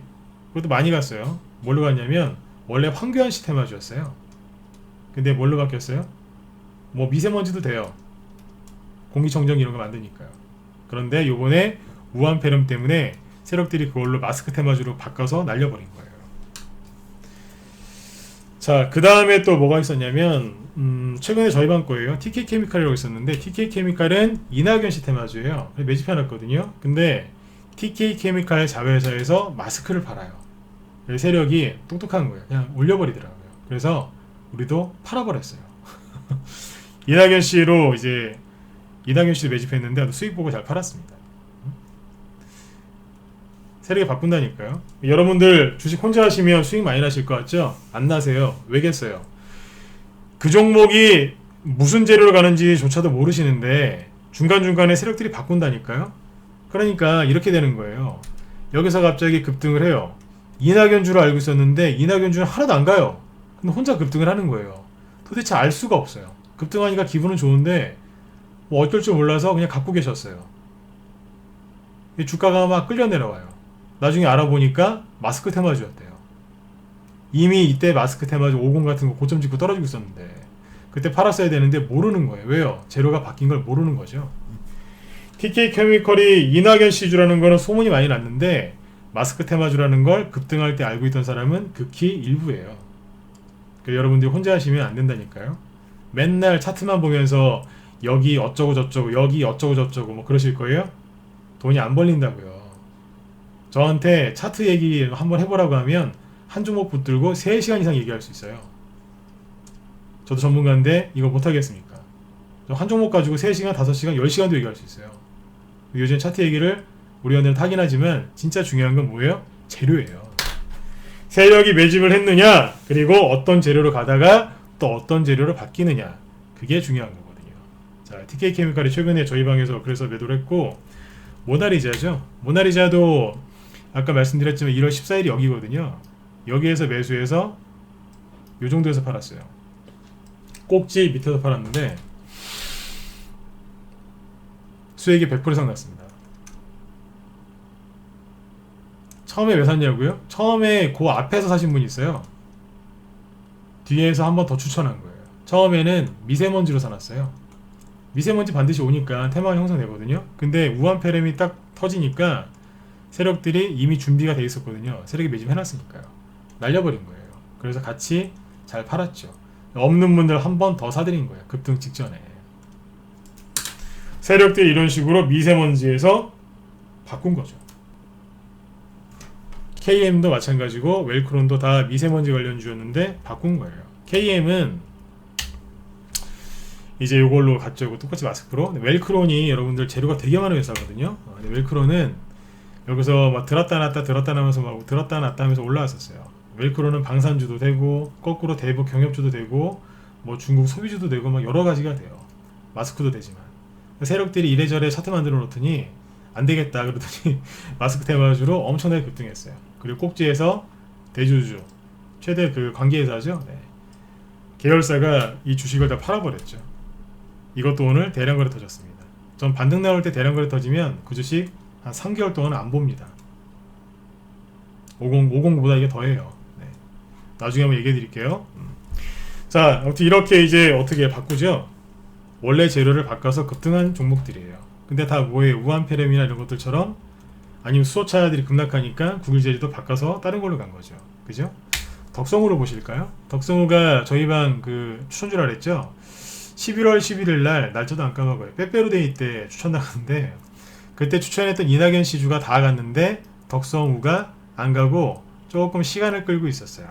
그것도 많이 갔어요. 뭘로 갔냐면 원래 황교안 씨 테마주였어요. 근데 뭘로 바뀌었어요? 미세먼지도 돼요. 공기청정 이런 거 만드니까요. 그런데 요번에 우한폐렴 때문에 세력들이 그걸로 마스크 테마주로 바꿔서 날려버린 거예요. 자, 그 다음에 또 뭐가 있었냐면 최근에 저희 방 거예요. TK케미칼이라고 있었는데 TK케미칼은 이낙연 씨 테마주예요. 매집해놨거든요. 근데 TK케미칼 자회사에서 마스크를 팔아요. 세력이 똑똑한 거예요. 그냥 올려버리더라고요. 그래서 우리도 팔아버렸어요. 이낙연 씨로 매집했는데 수익 보고 잘 팔았습니다. 세력이 바꾼다니까요. 여러분들 주식 혼자 하시면 수익 많이 나실 것 같죠? 안 나세요. 왜겠어요? 그 종목이 무슨 재료로 가는지 조차도 모르시는데 중간중간에 세력들이 바꾼다니까요. 그러니까 이렇게 되는 거예요. 여기서 갑자기 급등을 해요. 이낙연 주로 알고 있었는데 이낙연 주는 하나도 안 가요. 근데 혼자 급등을 하는 거예요. 도대체 알 수가 없어요. 급등하니까 기분은 좋은데 어쩔 줄 몰라서 그냥 갖고 계셨어요. 주가가 막 끌려 내려와요. 나중에 알아보니까 마스크 테마주였대요. 이미 이때 마스크 테마주 50 같은 거 고점 찍고 떨어지고 있었는데 그때 팔았어야 되는데 모르는 거예요. 왜요? 재료가 바뀐 걸 모르는 거죠. TK케미칼이 이낙연 씨주라는 거는 소문이 많이 났는데 마스크 테마주라는 걸 급등할 때 알고 있던 사람은 극히 일부예요. 그러니까 여러분들이 혼자 하시면 안 된다니까요. 맨날 차트만 보면서 여기 어쩌고 저쩌고 여기 어쩌고 저쩌고 그러실 거예요? 돈이 안 벌린다고요. 저한테 차트 얘기 한번 해보라고 하면 한 종목 붙들고 3시간 이상 얘기할 수 있어요. 저도 전문가인데 이거 못하겠습니까? 한 종목 가지고 3시간, 5시간, 10시간도 얘기할 수 있어요. 요즘 차트 얘기를 우리 언니는 하긴 하지만 진짜 중요한 건 뭐예요? 재료예요. 세력이 매집을 했느냐, 그리고 어떤 재료로 가다가 또 어떤 재료로 바뀌느냐, 그게 중요한 거거든요. 자, TK케미칼이 최근에 저희 방에서 그래서 매도를 했고, 모나리자죠. 모나리자도 아까 말씀드렸지만 1월 14일이 여기거든요. 여기에서 매수해서 요 정도에서 팔았어요. 꼭지 밑에서 팔았는데 수익이 100% 이상 났습니다. 처음에 왜 샀냐고요? 처음에 그 앞에서 사신 분이 있어요. 뒤에서 한 번 더 추천한 거예요. 처음에는 미세먼지로 사놨어요. 미세먼지 반드시 오니까 테마가 형성되거든요. 근데 우한폐렴이 딱 터지니까 세력들이 이미 준비가 돼 있었거든요. 세력이 매집해놨으니까요. 날려버린 거예요. 그래서 같이 잘 팔았죠. 없는 분들 한 번 더 사드린 거예요. 급등 직전에. 세력들이 이런 식으로 미세먼지에서 바꾼 거죠. KM도 마찬가지고 웰크론도 다 미세먼지 관련주였는데 바꾼 거예요. KM은 이제 이걸로 갔죠. 똑같이 마스크로. 웰크론이 여러분들 재료가 되게 많은 회사거든요. 웰크론은 여기서 막 들었다 놨다 들었다 놨면서 막 들었다 놨다 하면서 올라왔었어요. 웰크론은 방산주도 되고 거꾸로 대북 경협주도 되고 뭐 중국 소비주도 되고 막 여러 가지가 돼요. 마스크도 되지만 세력들이 이래저래 차트 만들어 놓더니 안 되겠다 그러더니 마스크 테마주로 엄청나게 급등했어요. 그리고 꼭지에서 대주주 최대 그 관계회사죠. 네. 계열사가 이 주식을 다 팔아버렸죠. 이것도 오늘 대량 거래 터졌습니다. 전 반등 나올 때 대량 거래 터지면 그 주식 한 3개월 동안은 안 봅니다. 50보다 이게 더해요. 네. 나중에 한번 얘기해 드릴게요. 자, 아무튼 이렇게 이제 어떻게 바꾸죠? 원래 재료를 바꿔서 급등한 종목들이에요. 근데 다 뭐예요? 우한폐렴이나 이런 것들처럼 아니면 수소차들이 급락하니까 국유제리도 바꿔서 다른 걸로 간 거죠. 그죠? 덕성우로 보실까요? 덕성우가 저희 방 그 추천주라 그랬죠? 11월 11일 날 날짜도 안 까먹어요. 빼빼로데이 때 추천 나갔는데 그때 추천했던 이낙연 씨 주가 다 갔는데 덕성우가 안 가고 조금 시간을 끌고 있었어요.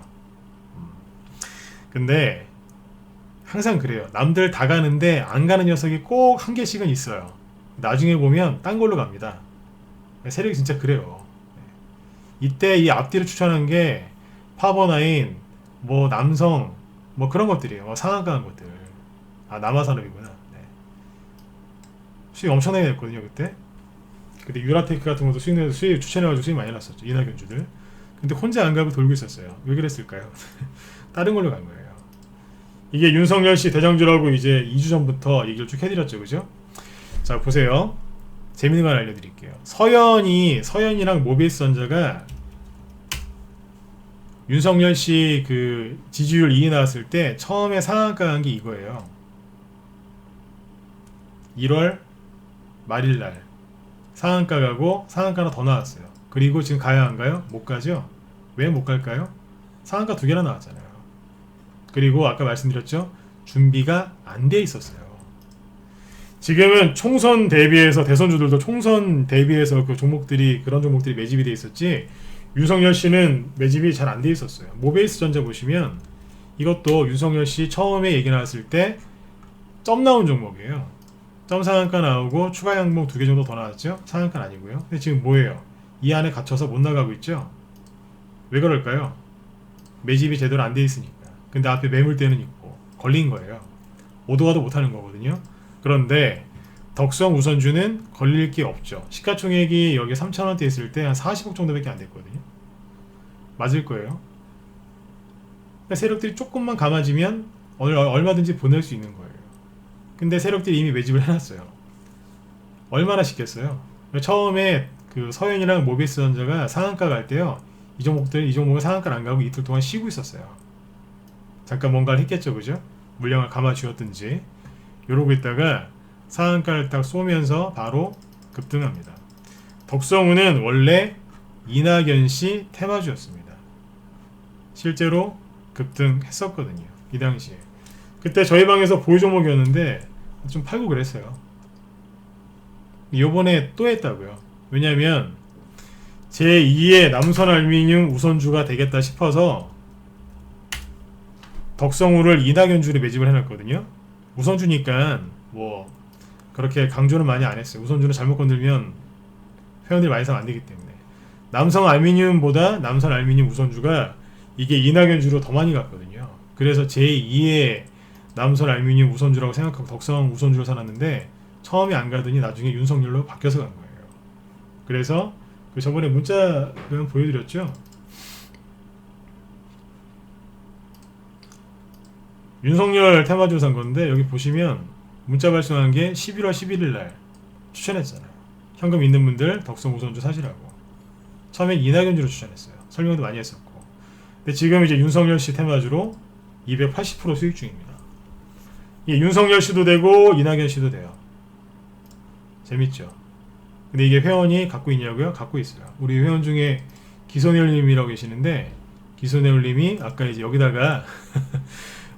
근데 항상 그래요. 남들 다 가는데 안 가는 녀석이 꼭 한 개씩은 있어요. 나중에 보면 딴 걸로 갑니다. 세력이 진짜 그래요. 이때 이 앞뒤를 추천한 게 파버나인, 뭐 남성, 뭐 그런 것들이에요. 상한가한 것들. 아, 남아산업이구나. 네. 수익 엄청나게 냈거든요 그때. 근데 유라테크 같은 것도 수익 추천해가지고 수익 많이 났었죠. 이낙연주들. 근데 혼자 안 가고 돌고 있었어요. 왜 그랬을까요? 다른 걸로 간 거예요. 이게 윤석열 씨 대장주라고 이제 2주 전부터 얘기를 쭉 해드렸죠, 그죠? 자, 보세요. 재밌는 걸 알려드릴게요. 서현이랑 모비스전자가 윤석열 씨 그 지지율 2위 나왔을 때 처음에 상한가 간 게 이거예요. 1월 말일날 상한가 가고 상한가 하나 더 나왔어요. 그리고 지금 가야 한가요? 못 가죠? 왜 못 갈까요? 상한가 2개나 나왔잖아요. 그리고 아까 말씀드렸죠? 준비가 안 돼 있었어요. 지금은 총선 대비해서 대선주들도 총선 대비해서 그 종목들이 그런 종목들이 매집이 돼 있었지 윤석열 씨는 매집이 잘 안 돼 있었어요. 모베이스 전자 보시면 이것도 윤석열 씨 처음에 얘기 나왔을 때 점 나온 종목이에요. 점 상한가 나오고 추가 항목 2개 정도 더 나왔죠? 상한가는 아니고요. 근데 지금 뭐예요? 이 안에 갇혀서 못 나가고 있죠? 왜 그럴까요? 매집이 제대로 안 돼 있으니까. 근데 앞에 매물대는 있고 걸린 거예요. 오도가도 못하는 거거든요. 그런데 덕성 우선주는 걸릴 게 없죠. 시가총액이 여기 3,000원대 있을 때 한 40억 정도밖에 안 됐거든요. 맞을 거예요. 그러니까 세력들이 조금만 감아지면 얼마든지 보낼 수 있는 거예요. 근데 세력들이 이미 매집을 해놨어요. 얼마나 쉽겠어요. 처음에 그 서현이랑 모비스전자가 상한가 갈 때요. 이 종목은 상한가를 안 가고 이틀 동안 쉬고 있었어요. 잠깐 뭔가를 했겠죠, 그죠? 물량을 감아쥐었든지 이러고 있다가 상한가를 딱 쏘면서 바로 급등합니다. 덕성우는 원래 이낙연 씨 테마주였습니다. 실제로 급등했었거든요. 이 당시에. 그때 저희 방에서 보유 종목이었는데 좀 팔고 그랬어요. 요번에 또 했다고요. 왜냐면 제2의 남선알미늄 우선주가 되겠다 싶어서 덕성우를 이낙연주로 매집을 해놨거든요. 우선주니까 뭐 그렇게 강조는 많이 안 했어요. 우선주는 잘못 건들면 회원들이 많이 사면 안 되기 때문에. 남성 알미늄보다 남선 알미늄 우선주가 이게 이낙연주로 더 많이 갔거든요. 그래서 제2의 남선 알미늄 우선주라고 생각하고 덕성 우선주를 사놨는데 처음에 안 가더니 나중에 윤석열로 바뀌어서 간 거예요. 그래서 그 저번에 문자 그냥 보여드렸죠. 윤석열 테마주 산 건데 여기 보시면 문자 발송한 게 11월 11일 날 추천했잖아요. 현금 있는 분들 덕성 우선주 사시라고. 처음엔 이낙연주로 추천했어요. 설명도 많이 했었고. 근데 지금 이제 윤석열 씨 테마주로 280% 수익 중입니다. 이게 윤석열 씨도 되고 이낙연 씨도 돼요. 재밌죠? 근데 이게 회원이 갖고 있냐고요? 갖고 있어요. 우리 회원 중에 기소네올님이라고 계시는데 기소네올님이 아까 이제 여기다가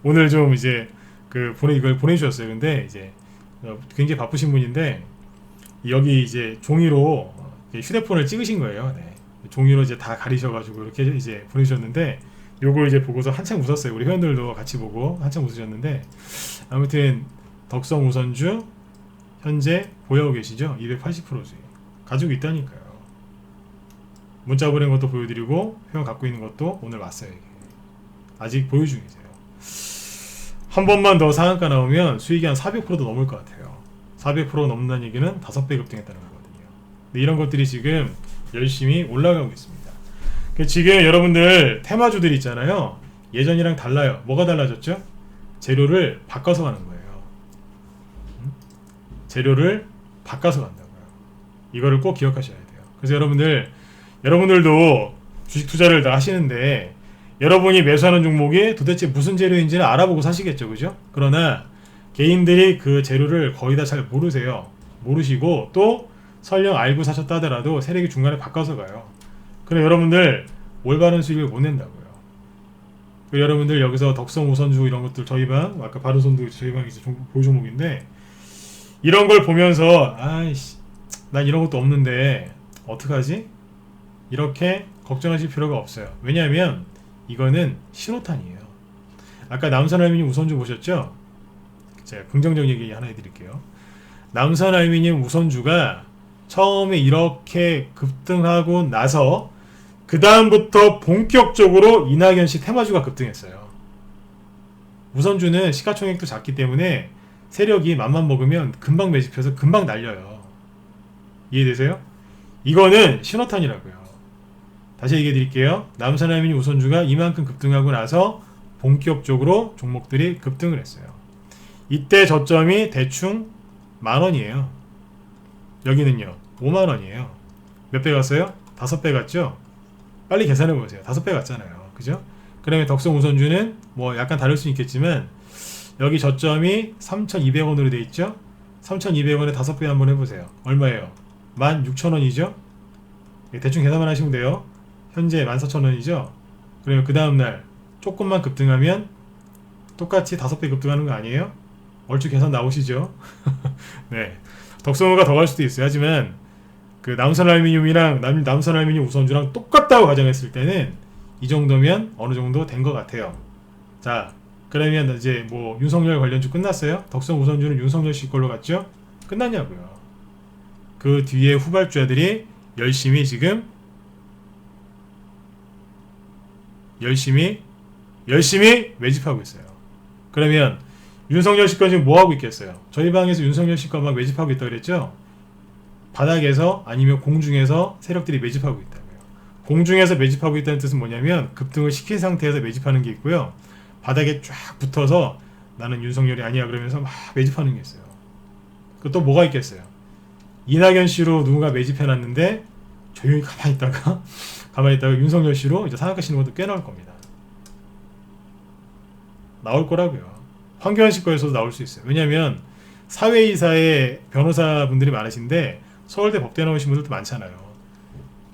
오늘 좀 이제 이걸 보내주셨어요. 근데 이제 굉장히 바쁘신 분인데 여기 이제 종이로 휴대폰을 찍으신 거예요. 네. 종이로 이제 다 가리셔가지고 이렇게 이제 보내주셨는데 요걸 이제 보고서 한참 웃었어요. 우리 회원들도 같이 보고 한참 웃으셨는데 아무튼 덕성 우선주 현재 보유하고 계시죠? 280% 수익 가지고 있다니까요. 문자 보낸 것도 보여드리고 회원 갖고 있는 것도 오늘 왔어요. 이게. 아직 보유 중이세요. 한 번만 더 상한가 나오면 수익이 한 400%도 넘을 것 같아요. 400% 넘는다는 얘기는 5배 급등했다는 거거든요. 근데 이런 것들이 지금 열심히 올라가고 있습니다. 지금 여러분들 테마주들 있잖아요. 예전이랑 달라요. 뭐가 달라졌죠? 재료를 바꿔서 가는 거예요. 재료를 바꿔서 간다고요. 이거를 꼭 기억하셔야 돼요. 그래서 여러분들도 주식 투자를 다 하시는데 여러분이 매수하는 종목이 도대체 무슨 재료인지는 알아보고 사시겠죠, 그죠? 그러나 개인들이 그 재료를 거의 다 잘 모르세요. 모르시고 또 설령 알고 사셨다 하더라도 세력이 중간에 바꿔서 가요. 그럼 여러분들 올바른 수익을 못 낸다고요. 여러분들 여기서 덕성 우선주 이런 것들 저희 방 아까 바른손도 저희 방이 보유 종목인데 이런 걸 보면서 아이씨 난 이런 것도 없는데 어떡하지? 이렇게 걱정하실 필요가 없어요. 왜냐하면 이거는 신호탄이에요. 아까 남선알미늄 우선주 보셨죠? 제가 긍정적 얘기 하나 해드릴게요. 남선알미늄 우선주가 처음에 이렇게 급등하고 나서 그 다음부터 본격적으로 이낙연씨 테마주가 급등했어요. 우선주는 시가총액도 작기 때문에 세력이 맘만 먹으면 금방 매집해서 금방 날려요. 이해되세요? 이거는 신호탄이라고요. 다시 얘기해 드릴게요. 남선알미늄 우선주가 이만큼 급등하고 나서 본격적으로 종목들이 급등을 했어요. 이때 저점이 대충 10,000원이에요. 여기는요 50,000원이에요. 몇 배 갔어요? 5배 갔죠? 빨리 계산해 보세요. 5배 갔잖아요. 그죠? 그러면 덕성 우선주는 뭐 약간 다를 수 있겠지만 여기 저점이 3,200원으로 돼 있죠? 3,200원에 5배 한번 해보세요. 얼마예요? 16,000원이죠? 대충 계산만 하시면 돼요. 현재 14,000원이죠? 그러면 그 다음날 조금만 급등하면 똑같이 5배 급등하는 거 아니에요? 얼추 계산 나오시죠? 네. 덕성우가 더 갈 수도 있어요. 하지만 그 남선알미늄이랑 남선알미늄 우선주랑 똑같다고 가정했을 때는 이 정도면 어느 정도 된 것 같아요. 자, 그러면 이제 뭐 윤석열 관련주 끝났어요? 덕성 우선주는 윤석열 씨 걸로 갔죠? 끝났냐고요. 그 뒤에 후발주자들이 열심히 지금 열심히 매집하고 있어요. 그러면 윤석열 씨 건 지금 뭐 하고 있겠어요? 저희 방에서 윤석열 씨 건 막 매집하고 있다고 그랬죠? 바닥에서 아니면 공중에서 세력들이 매집하고 있다고요. 공중에서 매집하고 있다는 뜻은 뭐냐면 급등을 시킨 상태에서 매집하는 게 있고요. 바닥에 쫙 붙어서 나는 윤석열이 아니야 그러면서 막 매집하는 게 있어요. 그 또 뭐가 있겠어요? 이낙연 씨로 누군가 매집해놨는데 조용히 가만히 있다가 윤석열 씨로 이제 상한가 치는 것도 꽤 나올 겁니다. 나올 거라고요. 황교안 씨 거에서도 나올 수 있어요. 왜냐면 사회이사의 변호사분들이 많으신데 서울대 법대 나오신 분들도 많잖아요.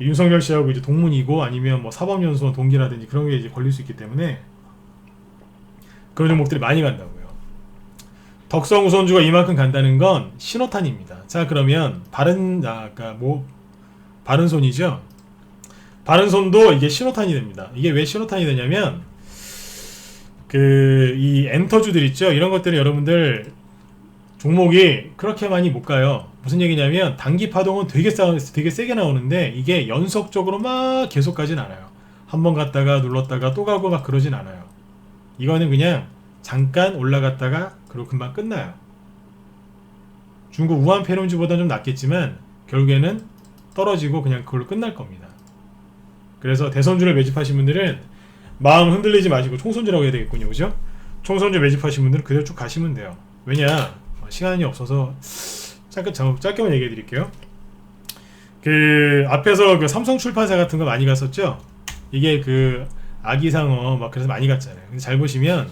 윤석열 씨하고 이제 동문이고 아니면 뭐 사법연수원 동기라든지 그런 게 이제 걸릴 수 있기 때문에 그런 종목들이 많이 간다고요. 덕성 우선주가 이만큼 간다는 건 신호탄입니다. 자, 그러면 바른손이죠. 바른손도 이게 신호탄이 됩니다. 이게 왜 신호탄이 되냐면 이 엔터주들 있죠. 이런 것들은 여러분들 종목이 그렇게 많이 못 가요. 무슨 얘기냐면 단기 파동은 되게 세게 나오는데 이게 연속적으로 막 계속 가진 않아요. 한번 갔다가 눌렀다가 또 가고 막 그러진 않아요. 이거는 그냥 잠깐 올라갔다가 그리고 금방 끝나요. 중국 우한 페론주보다는 좀 낫겠지만 결국에는 떨어지고 그냥 그걸로 끝날 겁니다. 그래서 대선주를 매집하신 분들은 마음 흔들리지 마시고 총선주라고 해야 되겠군요. 그죠? 총선주 매집하신 분들은 그대로 쭉 가시면 돼요. 왜냐? 시간이 없어서 짧게만 얘기해 드릴게요. 그 앞에서 그 삼성 출판사 같은 거 많이 갔었죠? 이게 그 아기상어 막 그래서 많이 갔잖아요. 근데 잘 보시면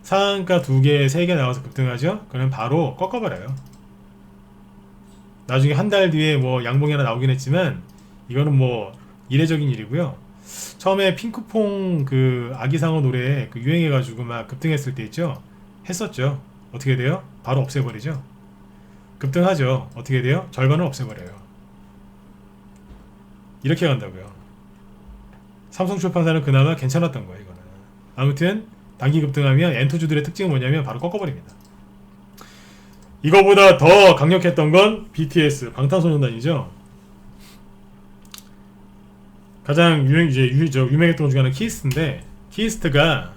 상한가 2개, 3개 나와서 급등하죠? 그러면 바로 꺾어버려요. 나중에 한 달 뒤에 뭐 양봉이 하나 나오긴 했지만 이거는 뭐 이례적인 일이고요. 처음에 핑크퐁 그 아기상어 노래 그 유행해가지고 막 급등했을 때 있죠? 했었죠. 어떻게 돼요? 바로 없애버리죠. 급등하죠. 어떻게 돼요? 절반을 없애버려요. 이렇게 간다고요. 삼성출판사는 그나마 괜찮았던 거예요. 이거는. 아무튼 단기 급등하면 엔터주들의 특징은 뭐냐면 바로 꺾어버립니다. 이거보다 더 강력했던 건 BTS 방탄소년단이죠. 가장 유명했던 것 중에 하나는 키스트인데, 키스트가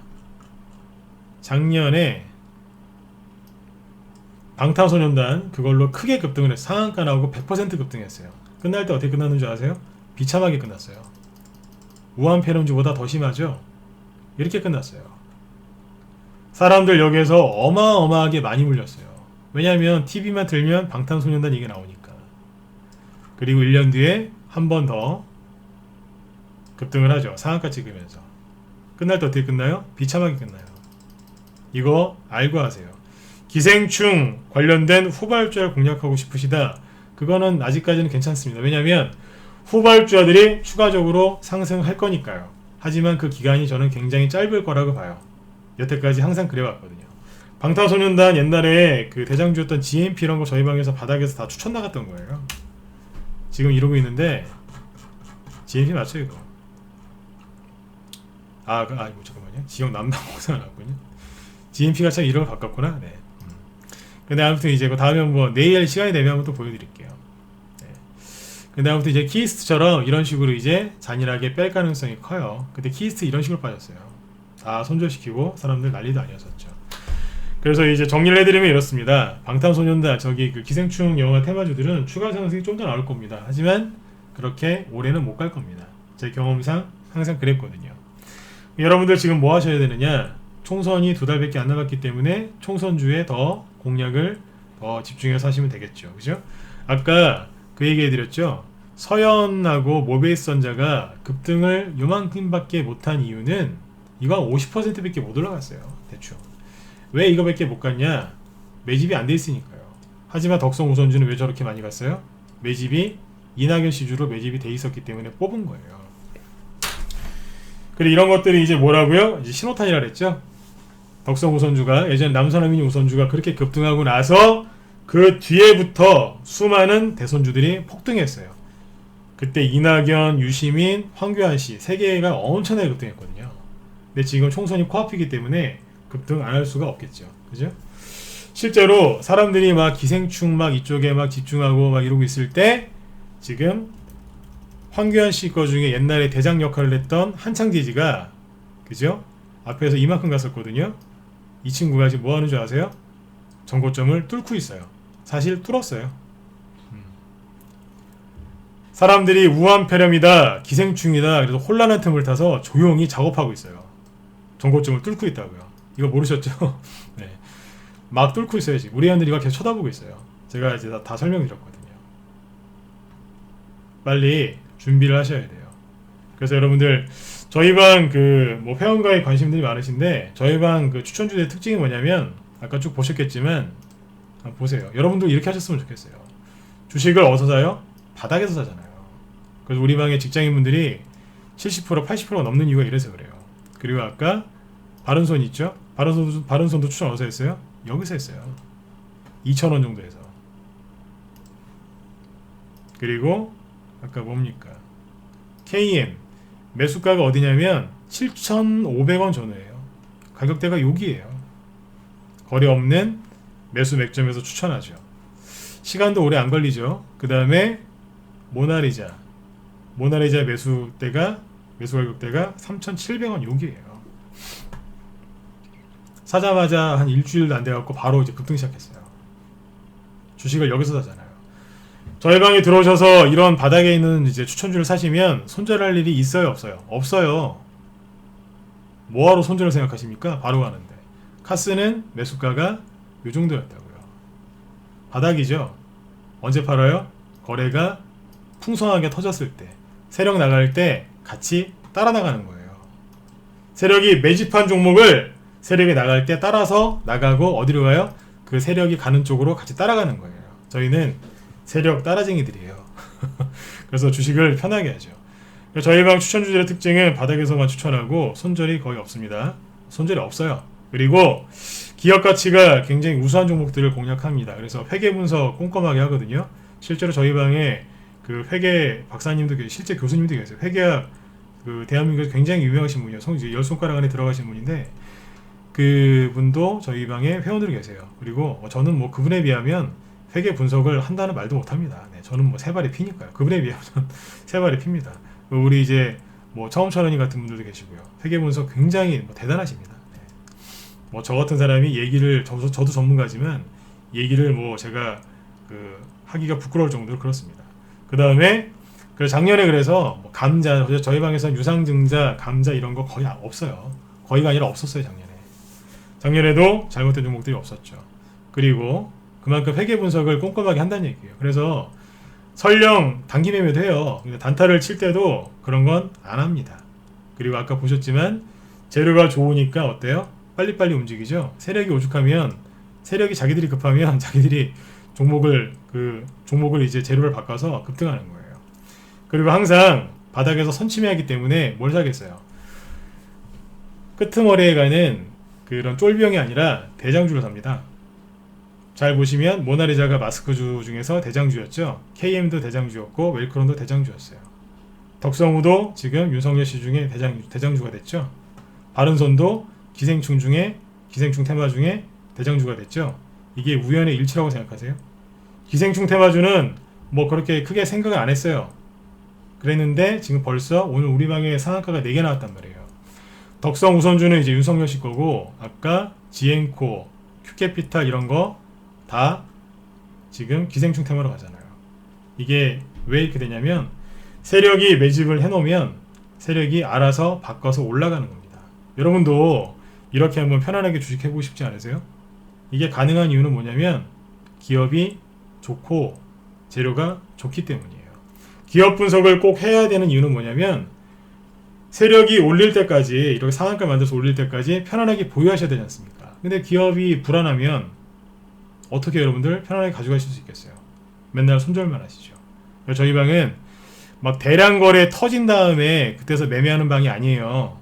작년에 방탄소년단 그걸로 크게 급등을 해서 상한가 나오고 100% 급등했어요. 끝날 때 어떻게 끝났는 줄 아세요? 비참하게 끝났어요. 우한 페론주보다 더 심하죠? 이렇게 끝났어요. 사람들 여기에서 어마어마하게 많이 물렸어요. 왜냐하면 TV만 틀면 방탄소년단 이게 나오니까. 그리고 1년 뒤에 한 번 더 급등을 하죠. 상한가 찍으면서. 끝날 때 어떻게 끝나요? 비참하게 끝나요. 이거 알고 하세요. 기생충 관련된 후발주를 공략하고 싶으시다. 그거는 아직까지는 괜찮습니다. 왜냐하면 후발주들이 추가적으로 상승할 거니까요. 하지만 그 기간이 저는 굉장히 짧을 거라고 봐요. 여태까지 항상 그래왔거든요. 방탄소년단 옛날에 그 대장주였던 GMP 이런 거 저희 방에서 바닥에서 다 추천 나갔던 거예요. 지금 이러고 있는데 GMP 맞죠 이거? 이거 잠깐만요. 지역 남방공사가 나왔군요. GMP가 참 이름을 바꿨구나. 네. 근데 아무튼 이제 다음에 뭐 내일 시간이 되면 한번 또 보여드릴게요. 네. 근데 아무튼 이제 키스트처럼 이런 식으로 이제 잔인하게 뺄 가능성이 커요. 근데 키스트 이런 식으로 빠졌어요. 다 손절시키고 사람들 난리도 아니었었죠. 그래서 이제 정리를 해드리면 이렇습니다. 방탄소년단 그 기생충 영화 테마주들은 추가 상승이 좀 더 나올 겁니다. 하지만 그렇게 올해는 못 갈 겁니다. 제 경험상 항상 그랬거든요. 여러분들 지금 뭐 하셔야 되느냐? 총선이 2달밖에 안 남았기 때문에 총선주에 더 공략을 더 집중해서 하시면 되겠죠. 그죠? 아까 그 얘기 해드렸죠? 서현하고 모베이스전자가 급등을 요만큼밖에 못한 이유는 이거 한 50%밖에 못 올라갔어요. 대충. 왜 이거밖에 못 갔냐? 매집이 안 돼 있으니까요. 하지만 덕성 우선주는 왜 저렇게 많이 갔어요? 매집이 이낙연 시주로 매집이 돼 있었기 때문에 뽑은 거예요. 그리고 이런 것들이 이제 뭐라고요? 이제 신호탄이라 그랬죠? 덕성 우선주가 예전 남선아미니 우선주가 그렇게 급등하고 나서 그 뒤에부터 수많은 대선주들이 폭등했어요. 그때 이낙연, 유시민, 황교안씨 3개가 엄청나게 급등했거든요. 근데 지금 총선이 코앞이기 때문에 급등 안 할 수가 없겠죠. 그죠? 실제로 사람들이 막 기생충 막 이쪽에 막 집중하고 막 이러고 있을 때 지금 황교안 씨 거 중에 옛날에 대장 역할을 했던 한창지지가 그죠? 앞에서 이만큼 갔었거든요. 이 친구가 지금 뭐 하는 줄 아세요? 전고점을 뚫고 있어요. 사실 뚫었어요. 사람들이 우한폐렴이다, 기생충이다, 그래서 혼란한 틈을 타서 조용히 작업하고 있어요. 전고점을 뚫고 있다고요. 이거 모르셨죠? 네. 막 뚫고 있어요. 지금 우리 애들이 계속 쳐다보고 있어요. 제가 이제 다 설명드렸거든요. 빨리 준비를 하셔야 돼요. 그래서 여러분들 저희 방 그 뭐 회원가에 관심들이 많으신데 저희 방 그 추천주의 특징이 뭐냐면 아까 쭉 보셨겠지만 한번 보세요. 여러분도 이렇게 하셨으면 좋겠어요. 주식을 어디서 사요? 바닥에서 사잖아요. 그래서 우리 방의 직장인분들이 70% 80%가 넘는 이유가 이래서 그래요. 그리고 아까 바른손 있죠? 바른손도 추천 어디서 했어요? 여기서 했어요. 2,000원 정도 해서. 그리고 아까 뭡니까? KM 매수가가 어디냐면 7,500원 전후예요. 가격대가 여기에요. 거래 없는 매수 맥점에서 추천하죠. 시간도 오래 안 걸리죠. 그 다음에 모나리자 매수대가 매수 가격대가 3,700원 여기에요. 사자마자 한 일주일도 안 돼갖고 바로 이제 급등 시작했어요. 주식을 여기서 사잖아요. 저희 방에 들어오셔서 이런 바닥에 있는 이제 추천주를 사시면 손절할 일이 있어요, 없어요? 없어요. 뭐하러 손절을 생각하십니까? 바로 가는데. 카스는 매수가가 요 정도였다고요. 바닥이죠. 언제 팔아요? 거래가 풍성하게 터졌을 때, 세력 나갈 때 같이 따라 나가는 거예요. 세력이 매집한 종목을 세력이 나갈 때 따라서 나가고 어디로 가요? 그 세력이 가는 쪽으로 같이 따라가는 거예요. 저희는 세력 따라쟁이들이에요. 그래서 주식을 편하게 하죠. 저희 방 추천주들의 특징은 바닥에서만 추천하고 손절이 거의 없습니다. 손절이 없어요. 그리고 기업 가치가 굉장히 우수한 종목들을 공략합니다. 그래서 회계 분석 꼼꼼하게 하거든요. 실제로 저희 방에 그 회계 박사님도 계세요. 실제 교수님도 계세요. 회계학 그 대한민국에서 굉장히 유명하신 분이에요. 열 손가락 안에 들어가신 분인데 그분도 저희 방에 회원으로 계세요. 그리고 저는 뭐 그분에 비하면 회계 분석을 한다는 말도 못합니다. 네, 저는 뭐 세 발이 피니까요. 그분에 비하면 세 발이 핍니다. 우리 이제 뭐 처음처럼이 같은 분들도 계시고요. 회계 분석 굉장히 뭐 대단하십니다. 네. 뭐 저 같은 사람이 얘기를 저도 전문가지만 얘기를 뭐 제가 그 하기가 부끄러울 정도로 그렇습니다. 그 다음에 작년에 그래서 뭐 감자 저희 방에서는 유상증자, 감자 이런 거 거의 없어요. 거의가 아니라 없었어요. 작년에도 잘못된 종목들이 없었죠. 그리고 그만큼 회계 분석을 꼼꼼하게 한다는 얘기예요. 그래서 설령 단기 매매도 해요. 근데 단타를 칠 때도 그런 건 안 합니다. 그리고 아까 보셨지만 재료가 좋으니까 어때요? 빨리빨리 움직이죠. 세력이 오죽하면 세력이 자기들이 급하면 자기들이 종목을 이제 재료를 바꿔서 급등하는 거예요. 그리고 항상 바닥에서 선침해하기 때문에 뭘 사겠어요? 끄트머리에 가는 그런 쫄병이 아니라 대장주를 삽니다. 잘 보시면 모나리자가 마스크주 중에서 대장주였죠. KM도 대장주였고 웰크론도 대장주였어요. 덕성우도 지금 윤석열 씨 중에 대장주가 됐죠. 바른손도 기생충 테마 중에 대장주가 됐죠. 이게 우연의 일치라고 생각하세요? 기생충 테마주는 뭐 그렇게 크게 생각을 안 했어요. 그랬는데 지금 벌써 오늘 우리 방에 상한가가 4개 나왔단 말이에요. 덕성 우선주는 이제 윤석열 씨 거고 아까 지엔코, 큐캐피탈 이런 거 다 지금 기생충 테마로 가잖아요. 이게 왜 이렇게 되냐면 세력이 매집을 해놓으면 세력이 알아서 바꿔서 올라가는 겁니다. 여러분도 이렇게 한번 편안하게 주식해보고 싶지 않으세요? 이게 가능한 이유는 뭐냐면 기업이 좋고 재료가 좋기 때문이에요. 기업 분석을 꼭 해야 되는 이유는 뭐냐면 세력이 올릴 때까지 이렇게 상한가 만들어서 올릴 때까지 편안하게 보유하셔야 되지 않습니까? 근데 기업이 불안하면 어떻게 여러분들 편안하게 가져가실 수 있겠어요? 맨날 손절만 하시죠. 저희 방은 막 대량 거래 터진 다음에 그때서 매매하는 방이 아니에요.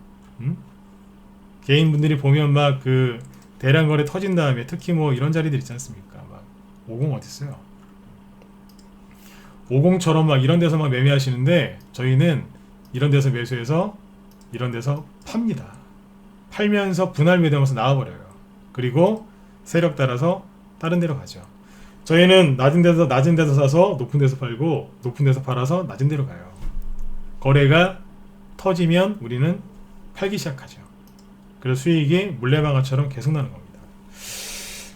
개인분들이 보면 막 그 대량 거래 터진 다음에 특히 뭐 이런 자리들 있지 않습니까? 막 50 어딨어요? 50처럼 막 이런 데서 막 매매하시는데 저희는 이런 데서 매수해서 이런 데서 팝니다. 팔면서 분할 매도하면서 나와버려요. 그리고 세력 따라서 다른 데로 가죠. 저희는 낮은 데서 사서 높은 데서 팔고 높은 데서 팔아서 낮은 데로 가요. 거래가 터지면 우리는 팔기 시작하죠. 그래서 수익이 물레방아처럼 계속 나는 겁니다.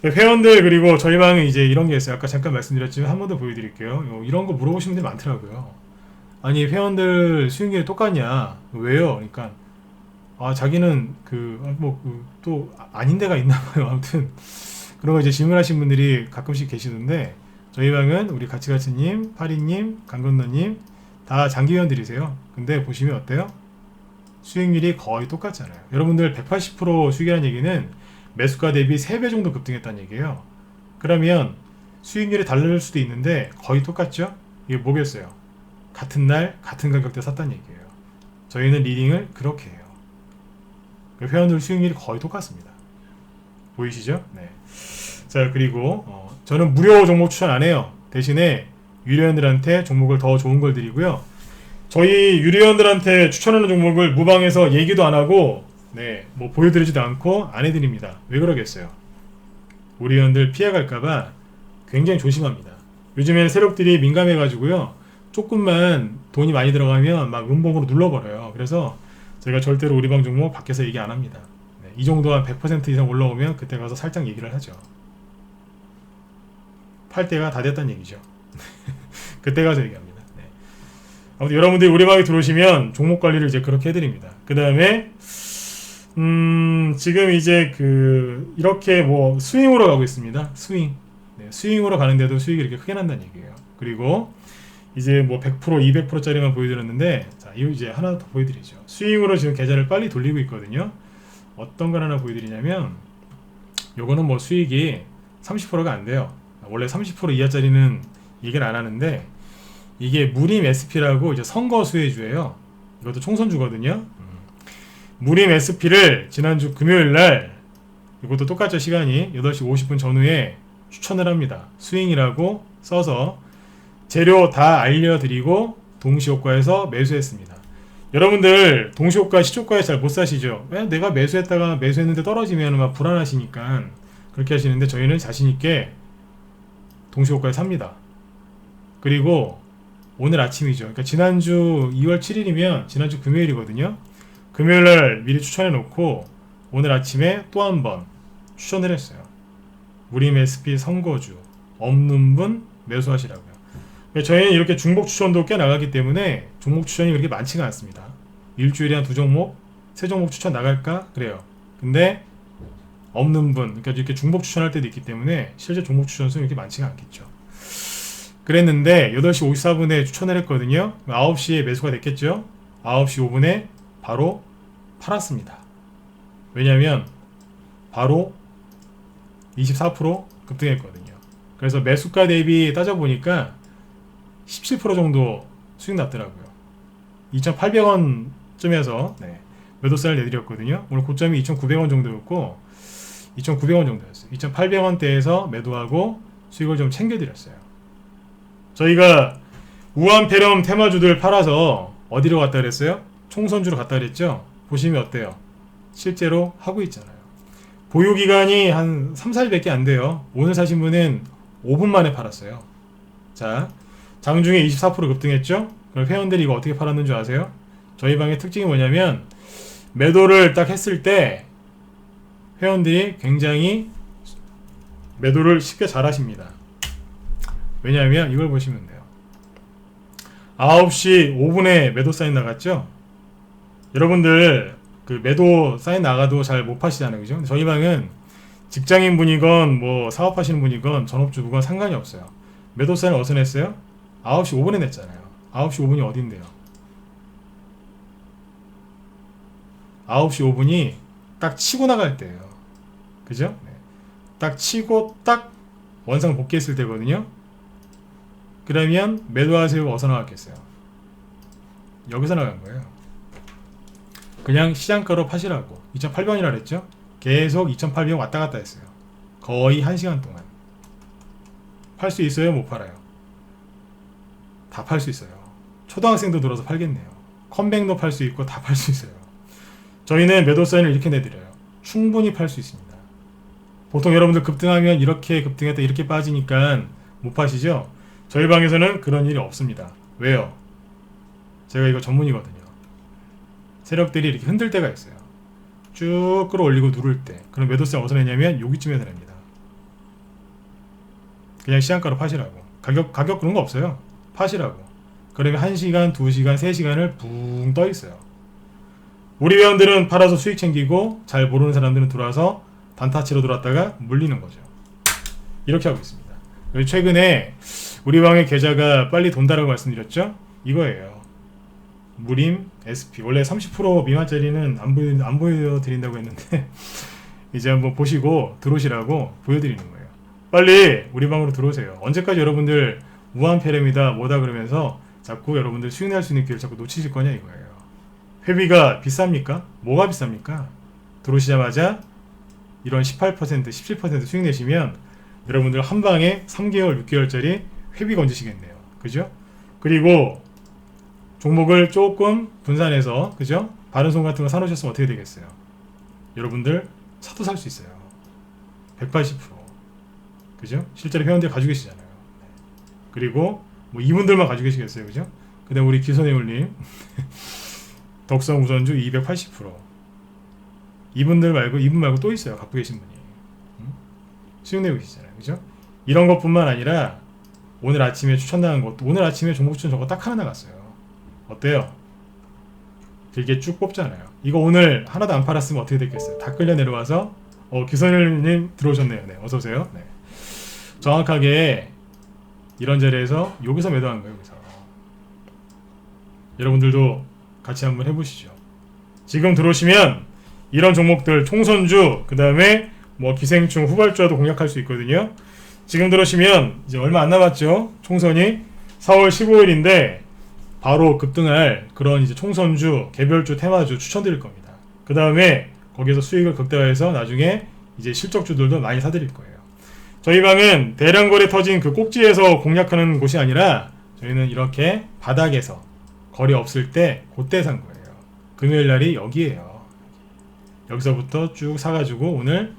회원들 그리고 저희 방에 이제 이런 게 있어요. 아까 잠깐 말씀드렸지만 한 번 더 보여드릴게요. 이런 거 물어보시는 분들이 많더라고요. 아니 회원들 수익률이 똑같냐? 왜요? 그러니까 자기는 또 아닌 데가 있나 봐요. 아무튼 그런 거 이제 질문하신 분들이 가끔씩 계시던데 저희 방은 우리 가치가치님, 파리님, 강건너님 다 장기회원들이세요. 근데 보시면 어때요? 수익률이 거의 똑같잖아요. 여러분들 180% 수익이라는 얘기는 매수가 대비 3배 정도 급등했다는 얘기예요. 그러면 수익률이 다를 수도 있는데 거의 똑같죠? 이게 뭐겠어요? 같은 날 같은 가격대 샀다는 얘기예요. 저희는 리딩을 그렇게 해요. 회원들 수익률이 거의 똑같습니다. 보이시죠? 네. 자 그리고 저는 무료 종목 추천 안 해요. 대신에 유료원들한테 종목을 더 좋은 걸 드리고요. 저희 유료원들한테 추천하는 종목을 무방에서 얘기도 안 하고 뭐 보여드리지도 않고 안 해드립니다. 왜 그러겠어요? 우리 회원들 피해갈까봐 굉장히 조심합니다. 요즘에는 세력들이 민감해가지고요. 조금만 돈이 많이 들어가면 막 음봉으로 눌러버려요. 그래서 제가 절대로 우리 방 종목 밖에서 얘기 안 합니다. 네, 이 정도 한 100% 이상 올라오면 그때 가서 살짝 얘기를 하죠. 팔 때가 다 됐다는 얘기죠. 그때 가서 얘기합니다. 네. 아무튼 여러분들이 우리 방에 들어오시면 종목 관리를 이제 그렇게 해드립니다. 그 다음에 지금 이제 이렇게 뭐 스윙으로 가고 있습니다. 스윙. 네, 스윙으로 가는데도 수익이 이렇게 크게 난다는 얘기예요. 그리고 이제 뭐 100%, 200%짜리만 보여드렸는데, 자, 이거 이제 하나 더 보여드리죠. 스윙으로 지금 계좌를 빨리 돌리고 있거든요. 어떤 걸 하나 보여드리냐면, 요거는 뭐 수익이 30%가 안 돼요. 원래 30% 이하짜리는 얘기를 안 하는데, 이게 무림 SP라고 이제 선거 수혜주예요. 이것도 총선주거든요. 무림 SP를 지난주 금요일 날, 이것도 똑같죠. 시간이 8시 50분 전후에 추천을 합니다. 스윙이라고 써서 재료 다 알려드리고 동시효과에서 매수했습니다. 여러분들 동시효과 시초가에 잘 못 사시죠? 왜 내가 매수했다가 매수했는데 떨어지면 막 불안하시니까 그렇게 하시는데, 저희는 자신있게 동시효과에 삽니다. 그리고 오늘 아침이죠. 그러니까 지난주 2월 7일이면 지난주 금요일이거든요. 금요일날 미리 추천해 놓고 오늘 아침에 또 한 번 추천을 했어요. 무림 SP 선거주 없는 분 매수하시라고요. 저희는 이렇게 중복 추천도 꽤 나가기 때문에 종목 추천이 그렇게 많지가 않습니다. 일주일에 한 2종목, 3종목 추천 나갈까? 그래요. 근데 없는 분, 그러니까 이렇게 중복 추천할 때도 있기 때문에 실제 종목 추천 수는 이렇게 많지가 않겠죠. 그랬는데 8시 54분에 추천을 했거든요. 9시에 매수가 됐겠죠. 9시 5분에 바로 팔았습니다. 왜냐하면 바로 24% 급등했거든요. 그래서 매수가 대비 따져보니까 17% 정도 수익 났더라고요. 2,800원쯤에서 매도세를 내드렸거든요. 오늘 고점이 2,900원 정도였고 2,900원 정도였어요. 2,800원대에서 매도하고 수익을 좀 챙겨드렸어요. 저희가 우한폐렴 테마주들 팔아서 어디로 갔다 그랬어요? 총선주로 갔다 그랬죠? 보시면 어때요? 실제로 하고 있잖아요. 보유기간이 한 3, 4일밖에 안 돼요. 오늘 사신 분은 5분 만에 팔았어요. 자, 장중에 24% 급등했죠? 그럼 회원들이 이거 어떻게 팔았는 줄 아세요? 저희 방의 특징이 뭐냐면 매도를 딱 했을 때 회원들이 굉장히 매도를 쉽게 잘 하십니다. 왜냐하면 이걸 보시면 돼요. 9시 5분에 매도 사인 나갔죠? 여러분들 매도 사인 나가도 잘 못 파시잖아요. 그죠? 저희 방은 직장인 분이건 뭐 사업하시는 분이건 전업주부건 상관이 없어요. 매도 사인을 어디서 냈어요? 9시 5분에 냈잖아요. 9시 5분이 어딘데요? 9시 5분이 딱 치고 나갈 때예요. 그죠? 네. 딱 치고 딱 원상 복귀했을 때거든요. 그러면 매도하세요. 어디서 나갔겠어요? 여기서 나간 거예요. 그냥 시장가로 파시라고. 2,800원이라 그랬죠? 계속 2,800원 왔다 갔다 했어요. 거의 1시간 동안. 팔 수 있어요? 못 팔아요? 다 팔 수 있어요. 초등학생도 들어서 팔겠네요. 컴백도 팔 수 있고 다 팔 수 있어요. 저희는 매도 사인을 이렇게 내드려요. 충분히 팔 수 있습니다. 보통 여러분들 급등하면 이렇게 급등했다 이렇게 빠지니까 못 파시죠? 저희 방에서는 그런 일이 없습니다. 왜요? 제가 이거 전문이거든요. 세력들이 이렇게 흔들 때가 있어요. 쭉 끌어올리고 누를 때. 그럼 매도세 어디서 내냐면 여기쯤에서 냅니다. 그냥 시장가로 파시라고. 가격 그런 거 없어요. 파시라고. 그러면 1시간, 2시간, 3시간을 붕 떠 있어요. 우리 회원들은 팔아서 수익 챙기고 잘 모르는 사람들은 들어와서 단타치로 들어왔다가 물리는 거죠. 이렇게 하고 있습니다. 최근에 우리 방의 계좌가 빨리 돈다라고 말씀드렸죠? 이거예요. 무림 SP. 원래 30% 미만짜리는 안 보여드린다고 했는데 이제 한번 보시고 들어오시라고 보여드리는 거예요. 빨리 우리 방으로 들어오세요. 언제까지 여러분들 우한폐렴이다 뭐다 그러면서 자꾸 여러분들 수익 낼 수 있는 기회를 자꾸 놓치실 거냐 이거예요. 회비가 비쌉니까? 뭐가 비쌉니까? 들어오시자마자 이런 18%, 17% 수익 내시면 여러분들 한 방에 3개월, 6개월짜리 회비가 얹으시겠네요. 그죠? 그리고 종목을 조금 분산해서, 그죠? 바른손 같은 거 사놓으셨으면 어떻게 되겠어요? 여러분들 차도 살 수 있어요. 180%. 그죠? 실제로 회원들 가지고 계시잖아요. 그리고 뭐 이분들만 가지고 계시겠어요, 그죠? 그다음 우리 기선해올님 덕성 우선주 280%. 이분 말고 또 있어요, 갖고 계신 분이. 수익 내고 계시잖아요, 그죠? 이런 것뿐만 아니라 오늘 아침에 추천당한 것도, 오늘 아침에 종목 추천 저거 딱 하나 나갔어요. 어때요? 길게 쭉 뽑잖아요. 이거 오늘 하나도 안 팔았으면 어떻게 됐겠어요? 다 끌려 내려와서 기선일님 들어오셨네요. 네, 어서 오세요. 네. 정확하게 이런 자리에서 여기서 매도한 거예요. 여기서. 여러분들도 같이 한번 해보시죠. 지금 들어오시면 이런 종목들 총선주, 그 다음에 뭐 기생충, 후발주와도 공략할 수 있거든요. 지금 들어오시면 이제 얼마 안 남았죠. 총선이 4월 15일인데 바로 급등할 그런 이제 총선주, 개별주, 테마주 추천드릴 겁니다. 그 다음에 거기서 수익을 극대화해서 나중에 이제 실적주들도 많이 사드릴 거예요. 저희 방은 대량 거래 터진 그 꼭지에서 공략하는 곳이 아니라 저희는 이렇게 바닥에서 거래 없을 때 그때 산 거예요. 금요일 날이 여기에요. 여기서부터 쭉 사가지고 오늘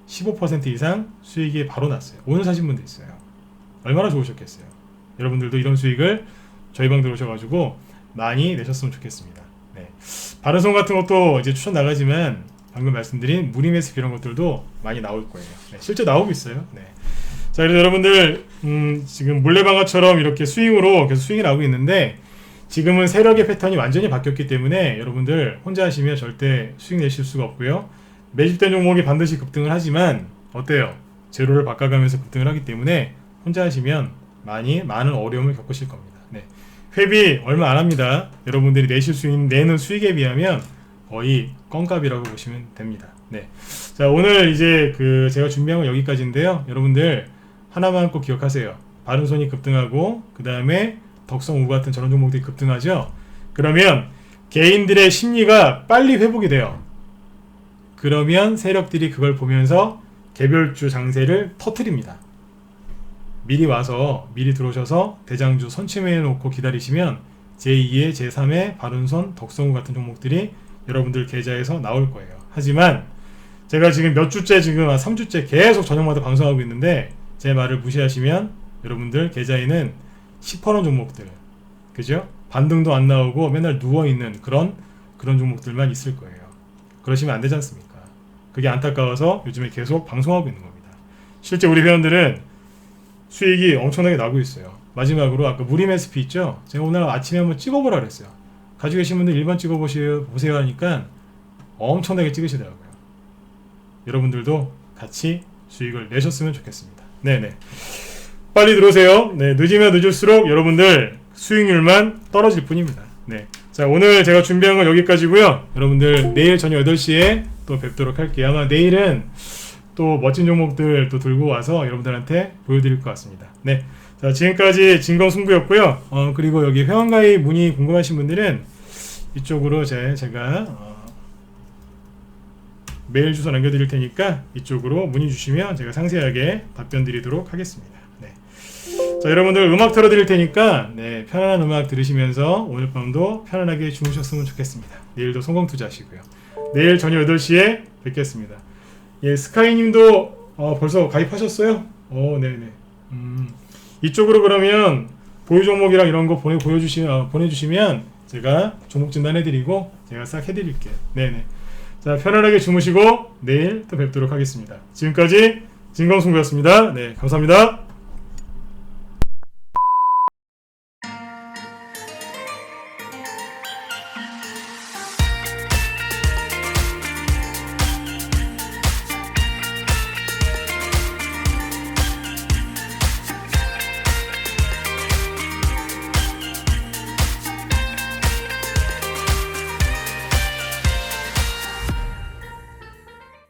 15% 이상 수익이 바로 났어요. 오늘 사신 분도 있어요. 얼마나 좋으셨겠어요. 여러분들도 이런 수익을 저희 방 들어오셔가지고 많이 내셨으면 좋겠습니다. 네. 바른손 같은 것도 이제 추천 나가지만 방금 말씀드린 무리매수 이런 것들도 많이 나올 거예요. 네. 실제 나오고 있어요. 네. 자, 그래서 여러분들 지금 물레방아처럼 이렇게 스윙으로 계속 수익이 나오고 있는데 지금은 세력의 패턴이 완전히 바뀌었기 때문에 여러분들 혼자 하시면 절대 수익 내실 수가 없고요. 매집된 종목이 반드시 급등을 하지만 어때요? 재료를 바꿔가면서 급등을 하기 때문에 혼자 하시면 많은 어려움을 겪으실 겁니다. 네. 회비 얼마 안 합니다. 여러분들이 내는 수익에 비하면 거의 껌값이라고 보시면 됩니다. 네. 자, 오늘 이제 제가 준비한 건 여기까지인데요. 여러분들 하나만 꼭 기억하세요. 바른손이 급등하고 그 다음에 덕성 우 같은 저런 종목들이 급등하죠. 그러면 개인들의 심리가 빨리 회복이 돼요. 그러면 세력들이 그걸 보면서 개별주 장세를 터트립니다. 미리 와서 미리 들어오셔서 대장주 선침해 놓고 기다리시면 제2의 제3의 바른손 덕성우 같은 종목들이 여러분들 계좌에서 나올 거예요. 하지만 제가 지금 몇 주째 지금 3주째 계속 저녁마다 방송하고 있는데 제 말을 무시하시면 여러분들 계좌에는 10%원 종목들, 그죠? 반등도 안 나오고 맨날 누워있는 그런 종목들만 있을 거예요. 그러시면 안 되지 않습니까? 그게 안타까워서 요즘에 계속 방송하고 있는 겁니다. 실제 우리 회원들은 수익이 엄청나게 나고 있어요. 마지막으로 아까 무리매수피 있죠? 제가 오늘 아침에 한번 찍어보라 그랬어요. 가지고 계신 분들 1번 찍어보세요 하니까 엄청나게 찍으시더라고요. 여러분들도 같이 수익을 내셨으면 좋겠습니다. 네네. 빨리 들어오세요. 네, 늦으면 늦을수록 여러분들 수익률만 떨어질 뿐입니다. 네. 자, 오늘 제가 준비한 건 여기까지고요. 여러분들 내일 저녁 8시에 또 뵙도록 할게요. 아마 내일은 또 멋진 종목들 또 들고 와서 여러분들한테 보여드릴 것 같습니다. 네. 자, 지금까지 진검승부였고요. 그리고 여기 회원가입 문의 궁금하신 분들은 이쪽으로 제가 메일 주소 남겨드릴 테니까 이쪽으로 문의 주시면 제가 상세하게 답변 드리도록 하겠습니다. 네. 자, 여러분들 음악 틀어드릴 테니까 네, 편안한 음악 들으시면서 오늘 밤도 편안하게 주무셨으면 좋겠습니다. 내일도 성공 투자하시고요. 내일 저녁 8시에 뵙겠습니다. 예, 스카이님도 벌써 가입하셨어요? 네네. 이쪽으로 그러면 보유 종목이랑 이런 거 보내주시면 제가 종목 진단해드리고 제가 싹 해드릴게요. 네네. 자, 편안하게 주무시고 내일 또 뵙도록 하겠습니다. 지금까지 진검승부였습니다. 네, 감사합니다.